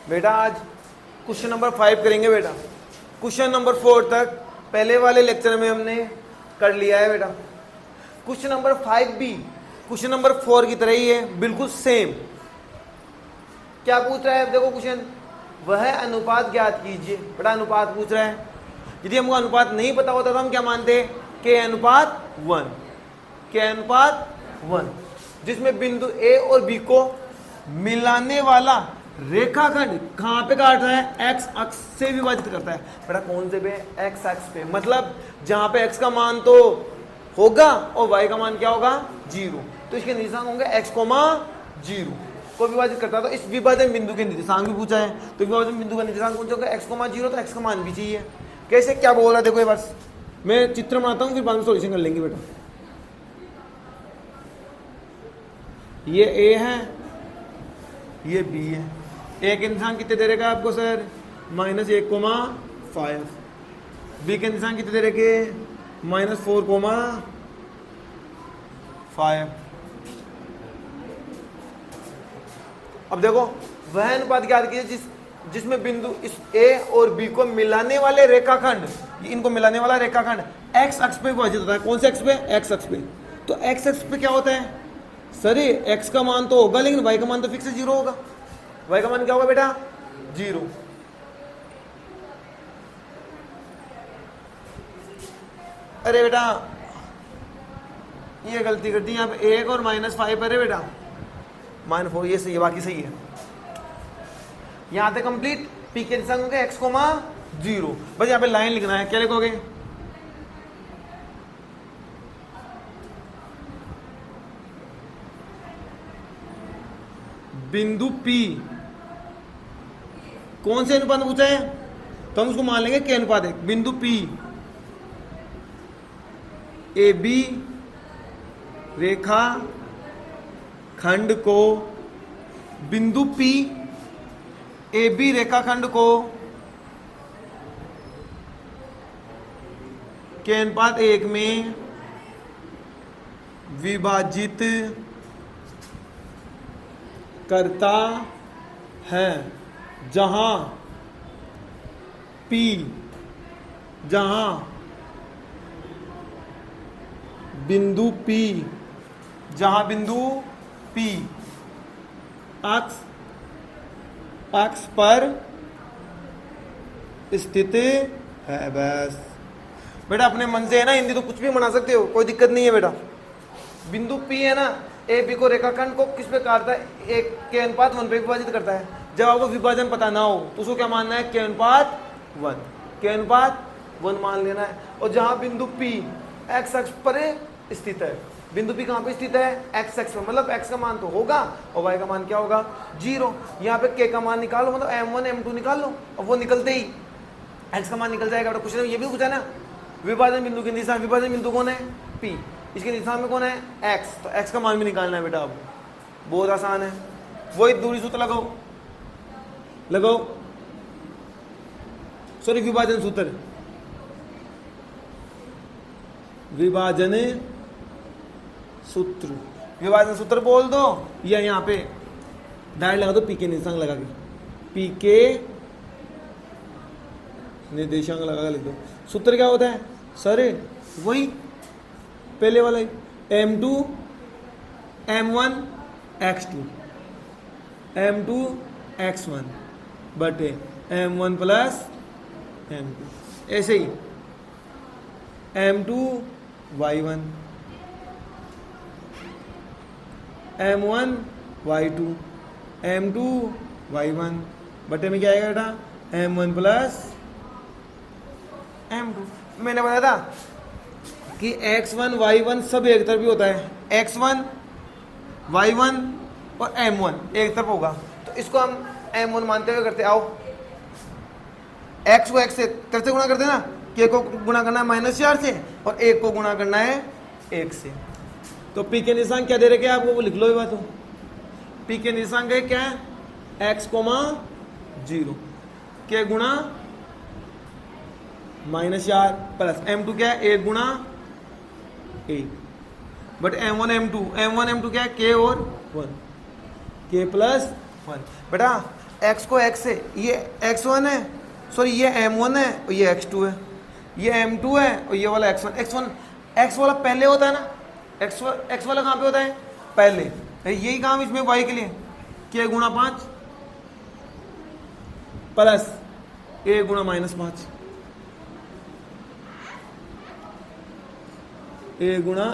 बेटा आज question number 5 करेंगे बेटा। क्वेश्चन नंबर 4 तक पहले वाले लेक्चर में हमने कर लिया है बेटा। क्वेश्चन नंबर 5 भी क्वेश्चन नंबर 4 की तरह ही है, बिल्कुल सेम। क्या पूछ रहा है देखो क्वेश्चन, वह अनुपात ज्ञात कीजिए। बेटा अनुपात पूछ रहा है, यदि हमको अनुपात नहीं पता होता तो हम क्या मानते हैं, के अनुपात 1, के अनुपात 1, जिसमें बिंदु ए और बी को मिलाने वाला रेखाखंड कहां पे काट रहा है, एक्स अक्ष से विभाजित करता है। बेटा कौन से पे, एक्स अक्ष पे, मतलब जहां पे एक्स का मान तो होगा और वाई का मान क्या होगा 0, तो इसके निर्देशांक होंगे x, 0 को विभाजित करता है। तो इस विभाजन बिंदु के निर्देशांक भी पूछा है, तो विभाजन बिंदु का निर्देशांक कौन सा होगा, x, 0, तो x का मान भी चाहिए। कैसे क्या बोल रहा है देखो, ये बस मैं चित्र बनाता हूं फिर बाद में सॉल्यूशन कर लेंगे बेटा। ये a है, ये b है। a के निशान कितने दे रहेगा आपको सर, -1,5। b के निशान कितने दे रखे, -4,5। अब देखो वह अनुपात ज्ञात कीजिए जिसमें बिंदु इस a और b को मिलाने वाले रेखाखंड, इनको मिलाने वाला रेखाखंड x अक्ष पे विभाजित होता है। कौन से अक्ष पे, x अक्ष पे। तो x अक्ष पे क्या होता है सर, ये x का मान तो होगा लेकिन y का मान तो फिक्स 0 होगा। y का मान क्या होगा बेटा, 0। अरे बेटा ये गलती करती है, यहाँ पे 1 और -5 पर है बेटा, -4, ये सही है, बाकी सही है। यहाँ पे कंप्लीट। पी के निशान होंगे x, 0। बस यहाँ पे लाइन लिखना है, क्या लिखोगे, बिंदु P कौन से अनुपात पूछा है, तो हम उसको मान लेंगे के अनुपात है। बिंदु P ए बी रेखा खंड को, बिंदु P ए बी रेखाखंड को के अनुपात 1 में विभाजित करता है, जहां बिंदु P अक्ष पर स्थित है। बस बेटा अपने मन से है ना, हिंदी तो कुछ भी बना सकते हो, कोई दिक्कत नहीं है बेटा। बिंदु P है ना, ए बी को रेखाखंड को किस पे काटता है, एक के अनुपात 1 पे विभाजित करता है। जब आपको विभाजन पता ना हो तो उसको क्या मानना है, के अनुपात 1, के अनुपात 1 मान लेना है। और जहां बिंदु P x अक्ष पर स्थित है, बिंदु P कहां पे स्थित है, x अक्ष पर, मतलब x का मान तो होगा और y का मान क्या होगा 0। यहाँ पे k का मान निकालो, मतलब m1 m2 निकाल लो, और वो निकलते ही x का मान निकल जाएगा। बेटा क्वेश्चन में ये भी पूछा ना, विभाजन बिंदु के निशान, विभाजन बिंदु कौन है P, इसके निशान में कौन है x, तो x का मान भी निकालना है बेटा। अब बहुत आसान है, वही दूरी सूत्र लगाओ, सॉरी विभाजन सूत्र, विभाजन सूत्र बोल दो, या यहाँ पे डायरेक्ट लगा दो, पी के निर्देशांक लगा के, पी के निर्देशांक लगा के लिख दो। सूत्र क्या होता है सर, वही पहले वाला ही, m2 m1 x2 m2 x1 बटे m1 प्लस m2, ऐसे ही m2 y1 m1 y2 m2 y1 बटे में क्या आएगा बेटा, m1 प्लस m2। मैंने बताया था कि x1 y1 सब एक तरफ ही होता है, x1 y1 और m1 एक तरफ होगा, तो इसको हम m1 मानते हुए करते। आओ x को x से कैसे गुणा करते हैं ना, k को गुणा करना है -4 से और 1 को गुणा करना है 1 से। तो p के निशान क्या दे रखे आपको, वो लिख लो ये बात। p के निशान का क्या है, x, 0, k गुणा -4 प्लस m2 क्या है, 1 गुणा 1, बट m1 m2 क्या है, k और 1, k प्लस 1। बेटा x को x से, ये x1 है, सॉरी ये m1 है और ये x2 है, ये m2 है और ये वाला x1 x वाला पहले होता है ना, x वाला कहाँ पे होता है पहले, यही काम इसमें y के लिए k गुणा 5 प्लस a गुणा -5, a गुणा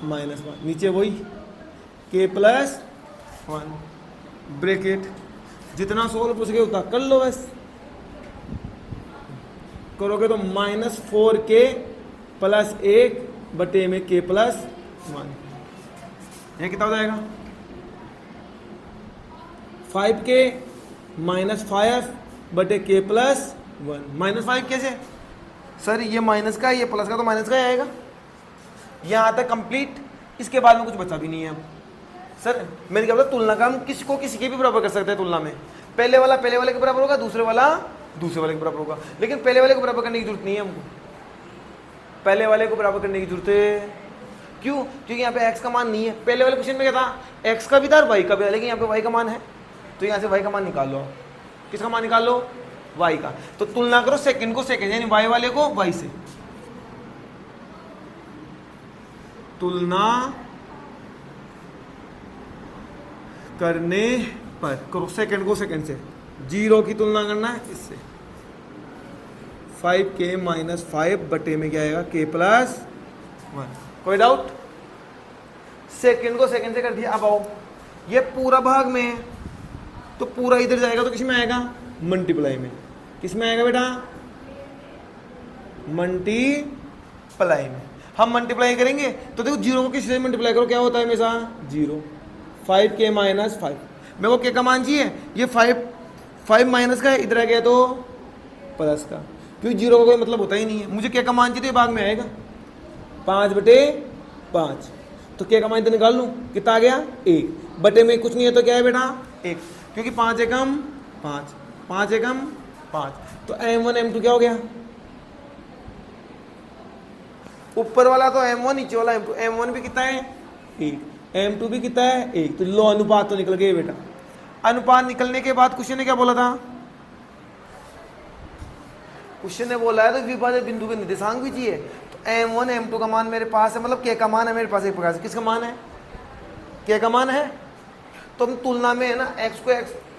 -5, नीचे वही k प्लस 1 ब्रैकेट, जितना सोल्व हो सके उतना कर लो बस, करोगे तो -4k प्लस 1 बटे में k प्लस 1, ये कितना हो जाएगा 5k -5 बटे k प्लस 1। -5 कैसे सर, ये माइनस का ये प्लस का तो माइनस का ही आएगा, यहाँ तक कंप्लीट, इसके बाद में कुछ बचा भी नहीं है। सर मैंने क्या बोला, तुलना का हम किसको किसी के भी बराबर कर सकते हैं तुलना में, पहले वाला पहले वाले के बराबर होगा, दूसरे वाला दूसरे वाले के बराबर होगा, लेकिन पहले वाले को बराबर करने की जरूरत नहीं है हमको, पहले वाले को बराबर करने की जरूरत है, क्यों, क्योंकि यहाँ पे x का मान नहीं है, पहले वाले क्वेश्चन में क्या था x का भी था और y का भी था, लेकिन यहाँ पे y का मान है, तो यहाँ से y का मान निकाल लो, किसका मान निकाल लो y का, तो तुलना करो सेकंड को सेकंड, यानी y वाले को y से, तुलना करने पर करो सेकंड को सेकंड से, 0 की तुलना करना है इससे, 5k -5 बटे में क्या आएगा k प्लस 1, कोई डाउट, सेकंड को सेकंड से कर दिया। अब आओ ये पूरा भाग में है तो पूरा इधर जाएगा तो किस में आएगा मल्टीप्लाई में, किस में आएगा बेटा मल्टीप्लाई में, हम मल्टीप्लाई करेंगे तो देखो 0 को किससे मल्टीप्लाई करो क्या होता है हमेशा 0, 5k -5, मेरे को k का मान चाहिए, ये 5 माइनस का है, इधर आ गया तो प्लस का, क्योंकि 0 का कोई मतलब होता ही नहीं है, मुझे k का मान चाहिए तो ये भाग में आएगा 5 बटे 5, तो k का मान इधर निकाल लूँ, कितना आ गया 1, बटे में कुछ नहीं है तो क्या है बेटा 1, क्योंकि 5 एकम 5, 5 एकम 5, तो m1 m2 क्या हो गया, ऊपर वाला तो m1, नीचे वाला m2, m1 भी कितना है 1, m2 भी कितना है 1, तो लो अनुपात तो निकल गए बेटा। अनुपात निकलने के बाद क्वेश्चन ने क्या बोला था, क्वेश्चन ने बोला है तो विभाजक बिंदु के निर्देशांक भी चाहिए, तो m1 m2 का मान मेरे पास है, मतलब k का मान है मेरे पास एक प्रकार से, किसका मान है k का मान है, तो हम तुलना में है ना x को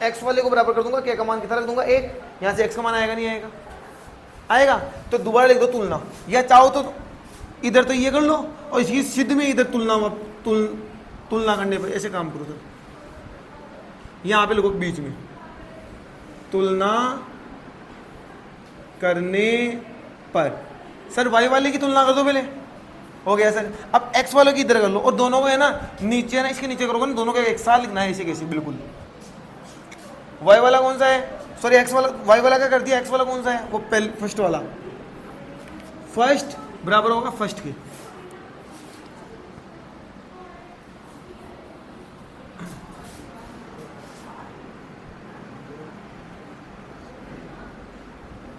x वाले को बराबर कर दूंगा, k का मान कितना रख दूंगा 1, यहाँ से x का मान आएगा नहीं आएगा, आएगा तो दोबारा लिख दो तुलना, या चाहो तो इधर तो ये कर लो और इसकी सिद्ध में इधर तुलना करने पर ऐसे काम करो सर, यहाँ पे लिखो बीच में तुलना करने पर, सर y वाले की तुलना कर दो पहले, हो गया सर, अब x वालों की इधर कर लो और दोनों को है ना नीचे ना इसके नीचे करोगे ना, दोनों को एक साथ लिखना है ऐसे कैसे बिल्कुल, y वाला कौन सा है, सॉरी x वाला, y वाला क्या कर दिया, x वाला कौन सा है वो पहले फर्स्ट वाला, फर्स्ट बराबर होगा फर्स्ट के,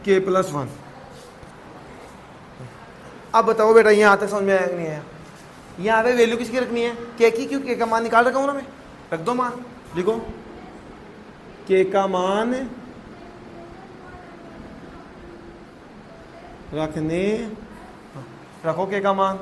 k प्लस 1। अब बताओ बेटा यहाँ तक समझ में आया कि नहीं आया, यहाँ पे वैल्यू किसकी रखनी है k की, क्यों k का मान निकाल रखा हूँ ना मैं, रख दो मान, लिखो k का मान रखने, रखो k का मान,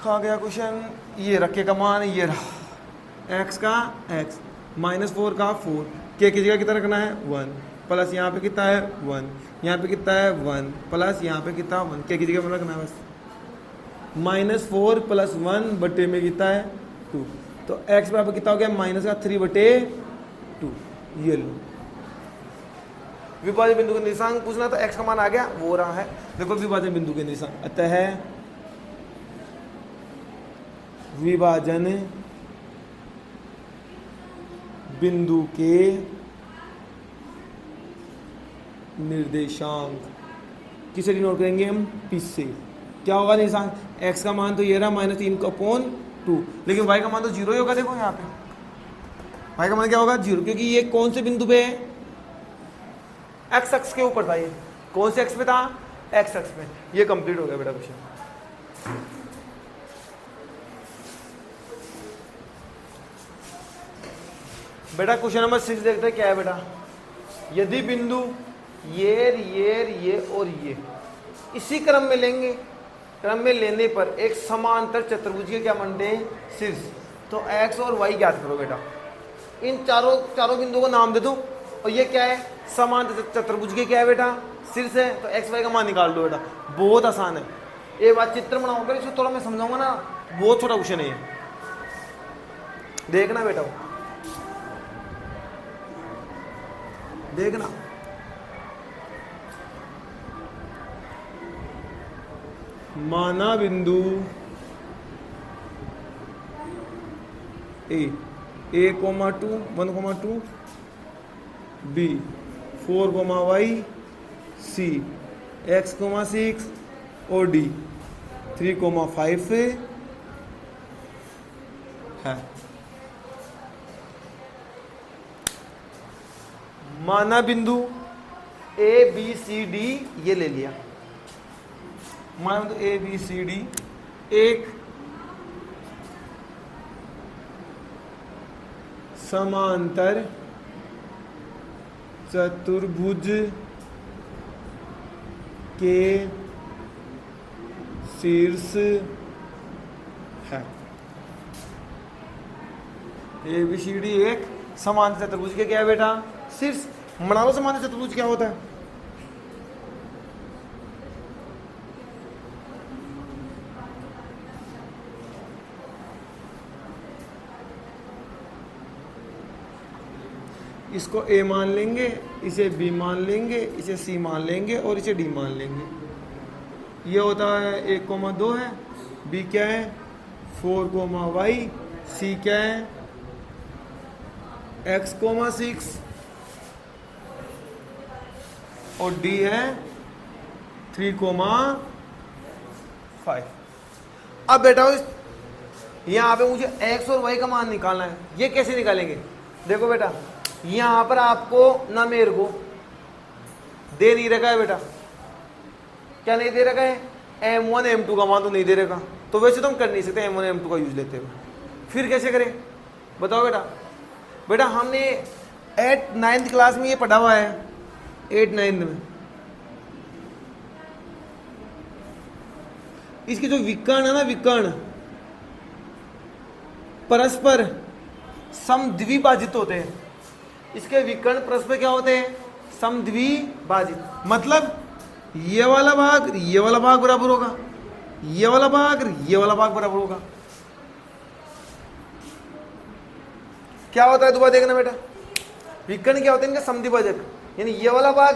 खा गया क्वेश्चन, ये रख k का मान, ये रहा x का x, -4 का 4, k की जगह कितना रखना है 1, प्लस यहाँ पे कितना है 1, यहाँ पे कितना है 1, प्लस यहाँ पे कितना 1, k की जगह में रखना है बस, -4 + 1 बटे में कितना है 2, तो x बराबर कितना हो गया -3 बटे 2, ये लो। विभाजन बिंदु के निर्देशांक पूछना तो x का मान आ गया, वो रहा है, देखो विभाजन बिंदु के निर्देशांक, अतः विभाजन बिंदु के निर्देशांक किसे डिनोट करेंगे हम p से, क्या होगा निर्देशांक, x का मान तो ये रहा -3/2, लेकिन y का मान तो 0 ही होगा, देखो यहाँ पे y का मान क्या होगा 0, क्योंकि ये कौन से बिंदु पे है, x अक्ष के ऊपर था, ये कौन से अक्ष पे था x अक्ष पे, ये कंप्लीट हो गया बेटा क्वेश्चन। बेटा क्वेश्चन नंबर 6 देखते हैं क्या है बेटा। यदि बिंदु ये और ये इसी क्रम में लेंगे, क्रम में लेने पर एक समांतर चतुर्भुज के क्या बनते हैं, शीर्ष। तो x और y ज्ञात करो बेटा। इन चारों बिंदुओं को नाम दे दो और ये क्या है, समांतर चतुर्भुज के क्या है बेटा, शीर्ष है। तो x y का मान निकाल दो बेटा, बहुत आसान है। एक बात चित्र बनाओगे, इसको थोड़ा मैं समझाऊंगा ना, बहुत छोटा क्वेश्चन है ये, देखना बेटा, देखना। माना बिंदु ए 1,2 1,2 बी 4,y सी x,6 और डी 3,5 है। माना बिंदु ए बी सी डी ये ले लिया, माना बिंदु ए बी सी डी एक समांतर चतुर्भुज के शीर्ष है। ए बी सी डी एक समांतर चतुर्भुज के क्या है बेटा, शीर्ष। बना लो समांतर चतुर्भुज क्या होता है। इसको ए मान लेंगे, इसे बी मान लेंगे, इसे सी मान लेंगे और इसे डी मान लेंगे। ये होता है 1,2 है, बी क्या है 4,y, सी क्या है x,6 और डी है 3,5। अब बेटा यहां पे मुझे x और y का मान निकालना है। ये कैसे निकालेंगे, देखो बेटा, यहां पर आपको ना मेरे को दे नहीं रखा है बेटा, क्या नहीं दे रखा है, m1 m2 का मान तो नहीं दे रखा, तो वैसे तो हम कर नहीं सकते m1 m2 का यूज लेते हुए। फिर कैसे करें बताओ बेटा। बेटा हमने 8th 9th क्लास में ये पढ़ा हुआ है, 8th 9th में। इसके जो विकर्ण है ना, विकर्ण परस्पर समद्विभाजित होते हैं। इसके विकर्ण परस्पर क्या होते हैं, समद्विभाजित। मतलब ये वाला भाग ये वाला भाग बराबर होगा, ये वाला भाग ये वाला भाग बराबर होगा। क्या होता है दोबारा देखना बेटा, विकर्ण क्या होते हैं इनका समद्विभाजक, यानी ये वाला भाग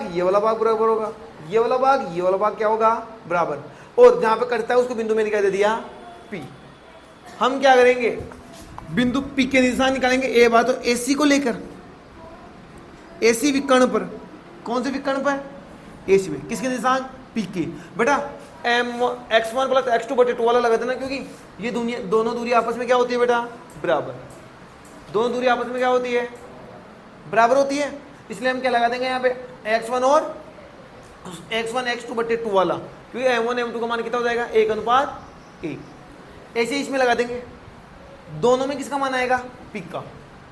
बराबर होगा, ये वाला भाग क्या होगा बराबर। और जहां पे कटता है उसको बिंदु मैंने क्या दे दिया P। हम क्या करेंगे, बिंदु P के निशान निकालेंगे। ए बात तो AC को लेकर, AC विकर्ण पर, कौन से विकर्ण पर, AC में, किसके निशान P के। बेटा x1 प्लस x2/2 वाला लगा देना, क्योंकि ये दोनों दूरी आपस में क्या होती है बेटा बराबर, दोनों दूरी आपस में क्या होती है बराबर होती है। इसलिए हम क्या लगा देंगे यहाँ पे x1 और x1 x2/2 वाला, क्योंकि m1 m2 का मान कितना हो जाएगा 1:1। ऐसे इसमें लगा देंगे। दोनों में किसका मान आएगा P का,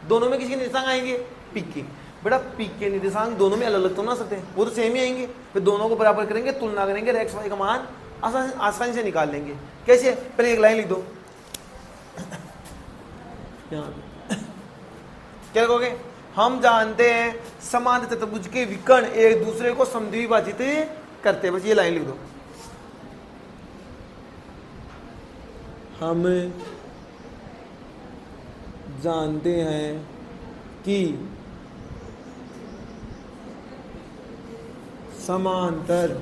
दोनों में किसके निर्देशांक आएंगे P के। बेटा P के निर्देशांक दोनों में अलग अलग तो ना सकते हैं, वो तो सेम ही आएंगे। फिर दोनों को बराबर करेंगे, तुलना करेंगे, x y का मान आसानी से निकाल लेंगे। कैसे, पहले एक लाइन लिख दो क्या लिखोगे, हम जानते हैं समांतर चतुर्भुज के विकर्ण एक दूसरे को समद्विभाजित करते हैं। बस ये लाइन लिख दो, हम जानते हैं कि समांतर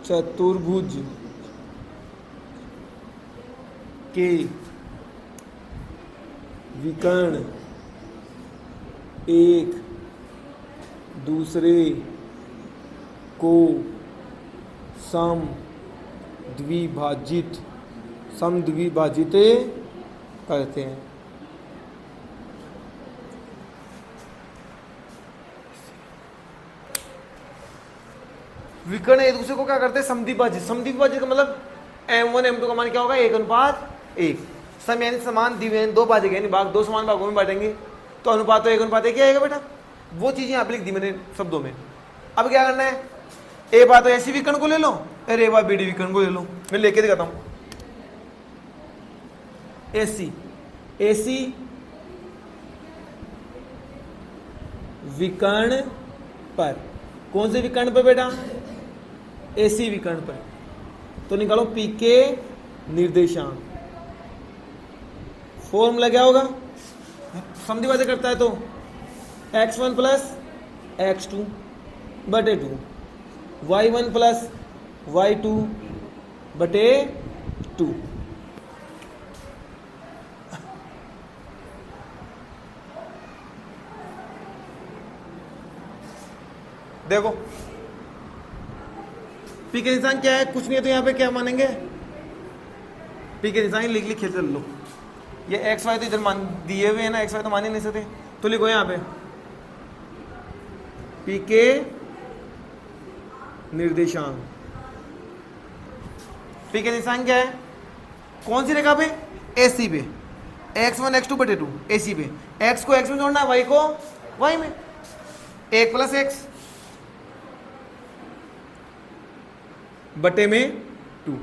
चतुर्भुज के विकर्ण एक दूसरे को समद्विभाजित करते हैं। विकर्ण एक दूसरे को क्या करते हैं समद्विभाजित। समद्विभाजित का मतलब m1 m2 का मान क्या होगा 1:1। सम यानी समान द्विविहीन, दो भाजक यानी भाग, दो समान भागों में बांटेंगे तो अनुपात तो एक अनुपात एक ही आएगा बेटा। वो चीजें यहाँ पे लिख दी मैंने शब्दों में। अब क्या करना है, ए बार तो ऐसी विकर्ण को ले लो और ए बार बीडी विकर्ण को ले लो। मैं लेके दिखाता हूं। एसी एसी विकर्ण पर, कौन से विकर्ण पर बेटा, एसी विकर्ण पर। तो निकालो पी के निर्देशांक। फॉर्मूला क्या होगा, समझी करता है तो x1 प्लस x2 बटे 2, y1 प्लस y2 बटे 2। देखो पी के निशान क्या है, कुछ नहीं है तो यहां पे क्या मानेंगे, पी के निशान लिख लिख चल लो। ये एक्स वाई तो इधर मान दिए हुए हैं ना, एक्स वाई तो मान ही नहीं सकते, तो लिखो यहां पे पी के निर्देशांक। पी के निशान क्या है, कौन सी रेखा पे, एसी पे, x1 x2 बटे 2 एसी पे। x को x में जोड़ना है, y को y में, 1 प्लस x बटे में 2,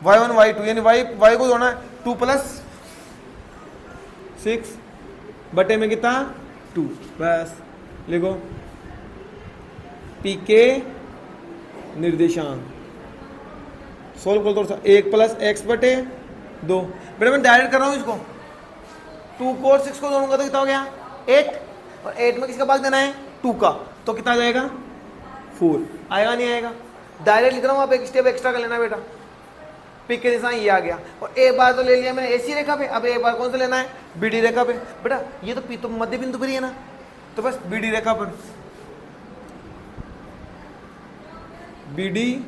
y1 y2 यानी y को जोड़ना है 2 प्लस 6 बटे में कितना 2। बस लिखो पी के निर्देशांक। सोल्व कर दो, 1 प्लस एक्स बटे 2। बेटा मैं डायरेक्ट कर रहा हूं इसको, 2 को और 6 को जोड़ूंगा तो कितना हो गया 8, और 8 में किसका भाग देना है 2 का, तो कितना आ जाएगा 4। आएगा नहीं आएगा, डायरेक्ट लिख रहा हूं, आप एक स्टेप एक्स्ट्रा कर लेना बेटा। पी के निशान ये आ गया, और एक बार तो ले लिया मैंने एसी रेखा पे, अब एक बार कौन सा लेना है बीडी रेखा पे। बेटा ये तो पी तो मध्य बिंदु पर ही है ना, तो बस बीडी रेखा पर, बीडी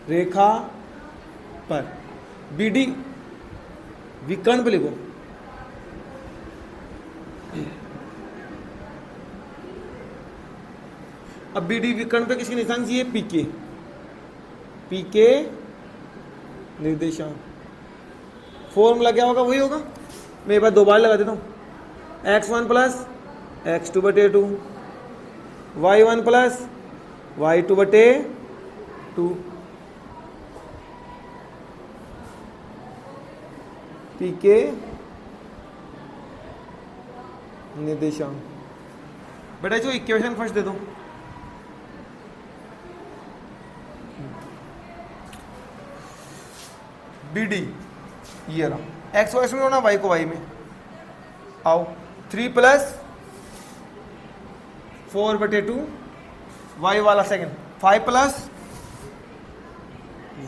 रेखा पर, बीडी विकर्ण पे लिखो। अब बीडी विकर्ण पे किसके निशान चाहिए, पीके, पीके निर्देशांक। फॉर्मूला क्या होगा, वही होगा, मैं एक बार 2 बार लगा देता हूं, x1 प्लस x2 बटे 2, y1 प्लस y2 बटे 2, पीके निर्देशांक। बेटा जो इक्वेशन फर्स्ट दे दो, बीडी ये रहा, एक्स को एक्स में होना, वाई को वाई में। आओ 3 प्लस 4 बटे 2, वाई वाला सेकंड, 5 प्लस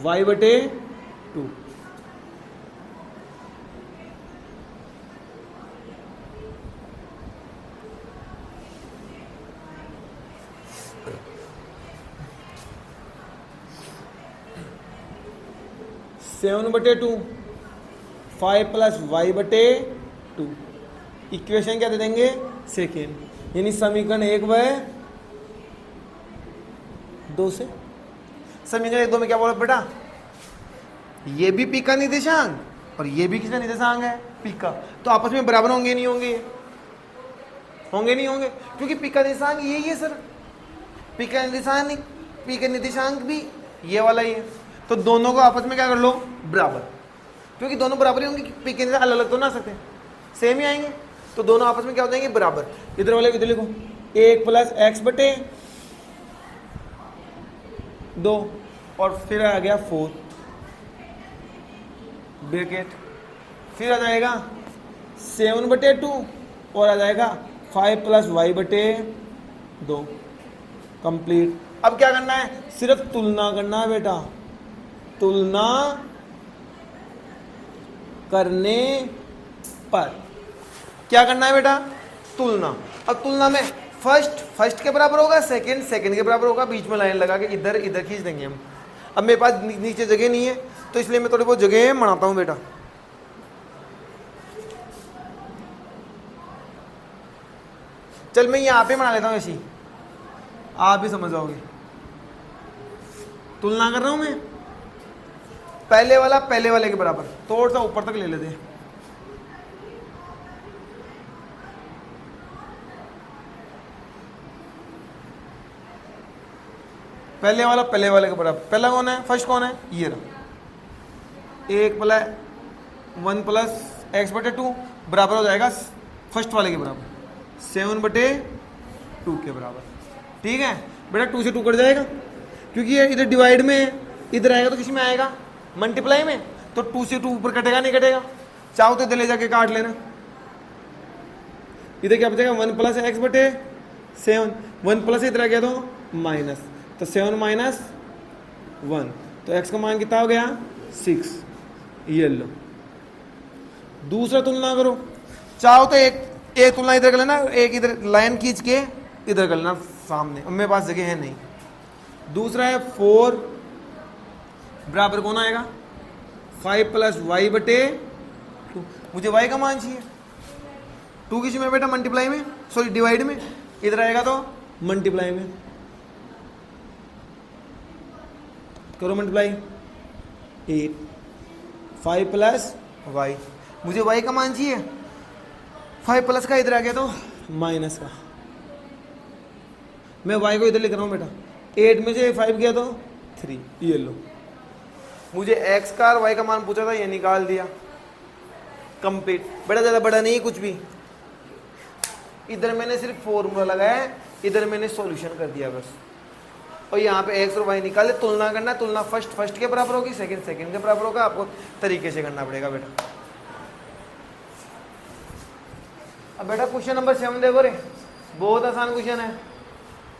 वाई बटे 2। सेवन बटे 2, 5 प्लस वाई बटे 2। इक्वेशन क्या दे देंगे सेकेंड, यानी समीकरण 1/2 से। समीकरण 1/2 में क्या बोला बेटा, ये भी पी का निर्देशांक और ये भी किसका निर्देशांक है, पी का, तो आपस में बराबर होंगे नहीं होंगे, होंगे नहीं होंगे, क्योंकि पी का निर्देशांक यही है सर, पी का निर्देशांक भी ये वाला ही है, तो दोनों को आपस में क्या कर लो बराबर, क्योंकि दोनों बराबर ही होंगे, पी के अलग अलग तो ना सकते, सेम ही आएंगे, तो दोनों आपस में क्या हो जाएंगे बराबर। इधर वाले इधर लिखो 1 प्लस एक्स बटे 2, और फिर आ गया 4 ब्रैकेट, फिर आ जाएगा 7 बटे 2 और आ जाएगा 5 प्लस वाई बटे 2 कंप्लीट। अब क्या करना है, सिर्फ तुलना करना है बेटा, तुलना करने पर क्या करना है बेटा, तुलना। अब तुलना में फर्स्ट के बराबर होगा, सेकंड के बराबर होगा, बीच में लाइन लगा के इधर इधर खींच देंगे हम। अब मेरे पास नीचे जगह नहीं है, तो इसलिए मैं थोड़ी बहुत जगह बनाता हूं बेटा। चल मैं यहां पे बना लेता हूं ऐसी, आप भी समझ जाओगे। तुलना कर रहा हूं मैं, पहले वाला पहले वाले के बराबर, थोड़ा सा ऊपर तक ले लेते हैं। पहले वाला पहले वाले के बराबर, पहला कौन है, फर्स्ट कौन है, ये रहा। 1+x/2 बराबर हो जाएगा फर्स्ट वाले के बराबर 7/2 के बराबर। ठीक है बेटा, 2 से 2 कट जाएगा क्योंकि ये इधर डिवाइड में है, इधर आएगा तो किसी में आएगा मल्टीप्लाई में, तो 2 से 2 ऊपर कटेगा नहीं कटेगा, चाहो तो इधर ले जाके काट लेना। इधर क्या बचेगा 1+x/7, 1+ इधर आ गया तो माइनस, तो 7 - 1, तो x का मान कितना हो गया 6। ये लो दूसरा तुलना करो, चाहो तो एक तुलना इधर कर लेना, एक इधर लाइन खींच के इधर कर लेना सामने, अब मेरे पास जगह है नहीं। दूसरा है 4 बराबर कौन आएगा 5+y/2, मुझे y का मान चाहिए। 2 किसी में बेटा मल्टीप्लाई में, सॉरी डिवाइड में, इधर आएगा तो मल्टीप्लाई में, करो मल्टीप्लाई 8, 5+y, मुझे y का मान चाहिए, 5+ का इधर आ गया तो माइनस का, मैं y को इधर लिख रहा हूँ बेटा, 8 में से 5 गया तो 3, ये लो। मुझे x का और y का मान पूछा था, ये निकाल दिया, कंप्लीट बेटा, ज़्यादा बड़ा नहीं कुछ भी। इधर मैंने सिर्फ फॉर्मूला लगाया, इधर मैंने सॉल्यूशन कर दिया बस, और यहाँ पे x और y निकाले, तुलना करना, तुलना फर्स्ट के बराबर होगी, सेकंड के बराबर होगा, आपको तरीके से करना पड़ेगा बेटा। अब बेटा क्वेश्चन नंबर 7 देखो रे, बहुत आसान क्वेश्चन है।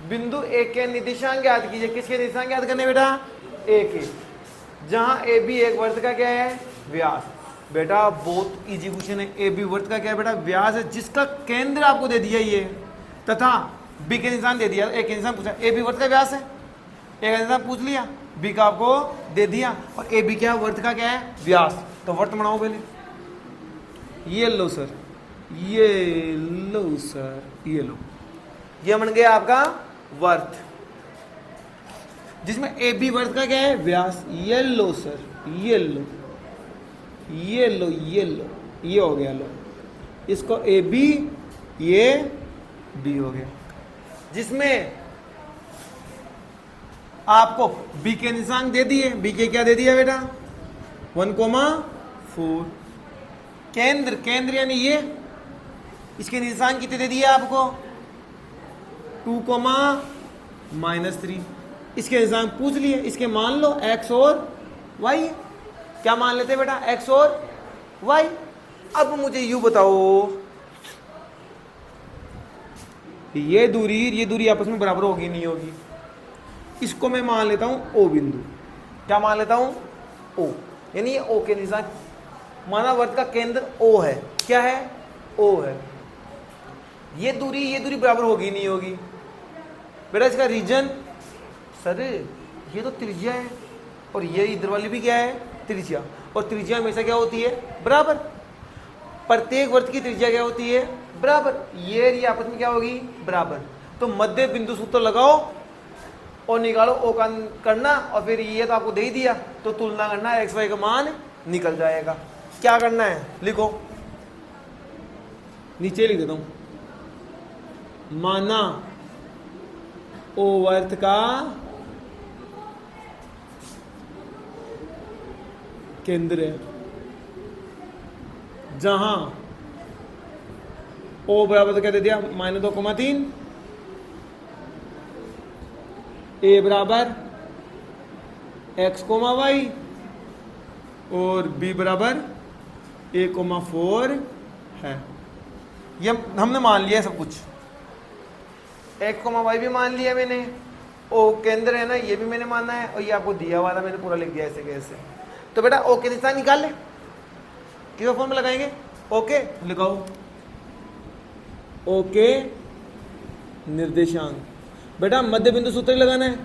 बिंदु A के निर्देशांक ज्ञात कीजिए, किसके निर्देशांक ज्ञात करने बेटा, A के, जहां AB एक वृत्त का क्या है, व्यास। बेटा बहुत इजी क्वेश्चन है, AB वृत्त का क्या है बेटा, व्यास है, जिसका केंद्र आपको दे दिया ये, तथा B के निशान दे दिया, एक निशान पूछा, AB वृत्त का व्यास है, एक निशान पूछ लिया, B का आपको दे दिया, और AB क्या वृत्त का क्या है, व्यास। तो वृत्त बनाओ पहले, ये लो सर, ये लो सर, ये लो, ये बन गया आपका वर्त, जिसमें ए बी वर्त का क्या है, व्यास। ये लो सर, ये लो, ये लो, ये लो, ये हो गया लो, इसको ए बी, ये बी हो गया, जिसमें आपको बी के निशान दे दिए, बी के क्या दे दिया बेटा 1,4, केंद्र यानी ये, इसके निशान कितने दे दिए आपको 2,-3, इसके निशान पूछ लिए, इसके मान लो x और y, क्या मान लेते बेटा x और y। अब मुझे यू बताओ, ये दूरी आपस में बराबर होगी नहीं होगी, इसको मैं मान लेता हूं ओ बिंदु, क्या मान लेता हूं ओ, यानी ये ओ के निशान, माना वर्त का केंद्र ओ है, क्या है ओ है, ये दूरी बराबर होगी नहीं होगी बेटा, इसका रीजन सर ये तो त्रिज्या है, और ये इधर वाली भी क्या है त्रिज्या, और त्रिज्या हमेशा क्या होती है बराबर, प्रत्येक वर्त की त्रिज्या क्या होती है बराबर, ये आपस में क्या होगी बराबर। तो मध्य बिंदु सूत्र लगाओ और निकालो ओ का करना, और फिर ये तो आपको दे ही दिया, तो तुलना करना, एक्स वाई का मान निकल जाएगा। क्या करना है लिखो, नीचे लिख देता हूं, माना ओ वर्त का केंद्र है, जहां ओ बराबर तो क्या दे दिया -2,3, ए बराबर x, y, और b बराबर a,4 है। ये हमने मान लिया सब कुछ, x, y भी मान लिया मैंने, ओ केंद्र है ना ये भी मैंने माना है, और ये आपको दिया हुआ था मैंने पूरा लिख दिया ऐसे कैसे। तो बेटा ओ के निशान निकाल ले, किस फॉर्म में लगाएंगे, ओके लिखाओ, ओके निर्देशांक, बेटा मध्य बिंदु सूत्र लगाना है,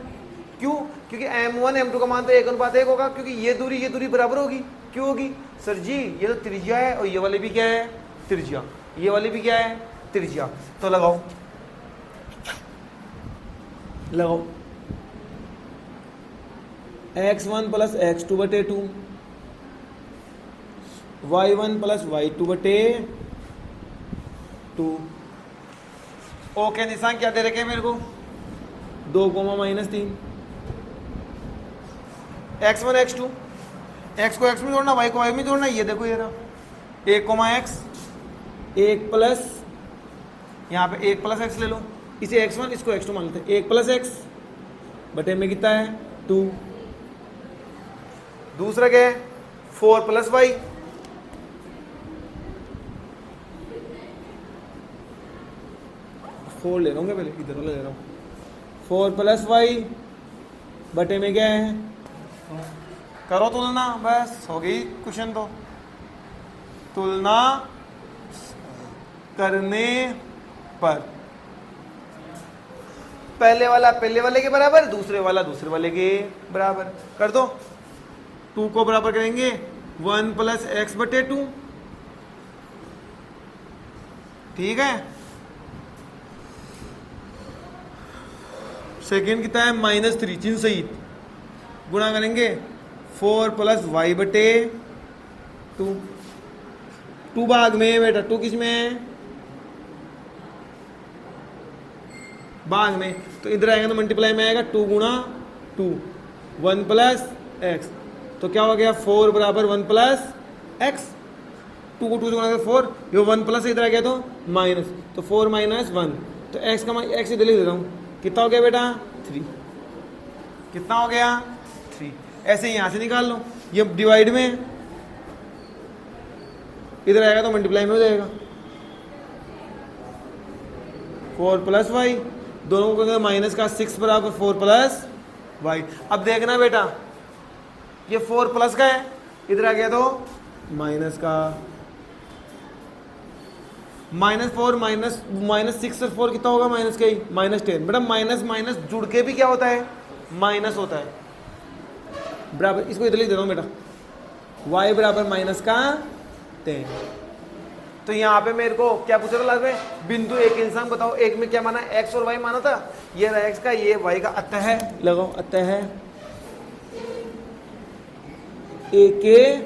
क्यों, क्योंकि m1 m2 का मान तो 1:1 होगा, क्योंकि ये दूरी बराबर होगी, क्यों होगी सर जी, ये तो त्रिज्या है, और ये वाली भी क्या है त्रिज्या, ये वाली भी क्या है त्रिज्या। तो लगाओ x1 + x2/2 y1 plus y2 बटे 2। ओके निशान क्या दे रखे हैं मेरे को, 2 कोमा -3, x1 x2, x को x में जोड़ना, y को y में जोड़ना। ये देखो ये रहा 1 कोमा x, 1 प्लस, यहाँ पे 1 प्लस x ले लो, इसे x1 इसको x2 मान लेते हैं। 1 प्लस x बटे में कितना है 2। दूसरा क्या है 4 प्लस y, फोर ले रहा हूँ पहले, इधर ले रहा हूँ। 4 प्लस y बटे में क्या है, करो तुलना, बस हो गई क्वेश्चन। तो तुलना करने पर पहले वाला पहले वाले के बराबर, दूसरे वाला दूसरे वाले के बराबर कर दो। 2 को बराबर करेंगे 1 प्लस एक्स बटे 2, ठीक है। सेकेंड कितना है -3 चिन्ह सहित, गुणा करेंगे 4 प्लस वाई बटे 2। 2 भाग में है बेटा, 2 किस में है भाग में, तो इधर आएगा तो मल्टीप्लाई में आएगा 2 गुणा 2, 1 प्लस एक्स, तो क्या हो गया 4 बराबर 1 प्लस एक्स। 2 को 2 से गुणा कर 4, ये 1 प्लस इधर आ गया तो माइनस, तो 4 माइनस 1, तो एक्स का एक्स इधर लिख देता हूँ। कितना हो गया बेटा 3, कितना हो गया 3। ऐसे ही यहां से निकाल लो, ये डिवाइड में इधर आएगा तो मल्टीप्लाई में हो जाएगा। 4 प्लस वाई, दोनों को माइनस का 6 बराबर 4 प्लस वाई। अब देखना बेटा ये 4 प्लस का है, इधर आ गया तो माइनस का, -4 -6 और 4 कितना होगा माइनस का ही, -10। बेटा माइनस माइनस जुड़ के भी क्या होता है माइनस होता है, बराबर। इसको इधर लिख देता हूँ बेटा, y बराबर माइनस का 10। तो यहाँ पे मेरे को क्या पूछा था लास्ट में, बिंदु एक इंसान बताओ, एक में क्या माना x और y माना था, ये रहा x का, ये y का, अतः लगाओ, अतः a के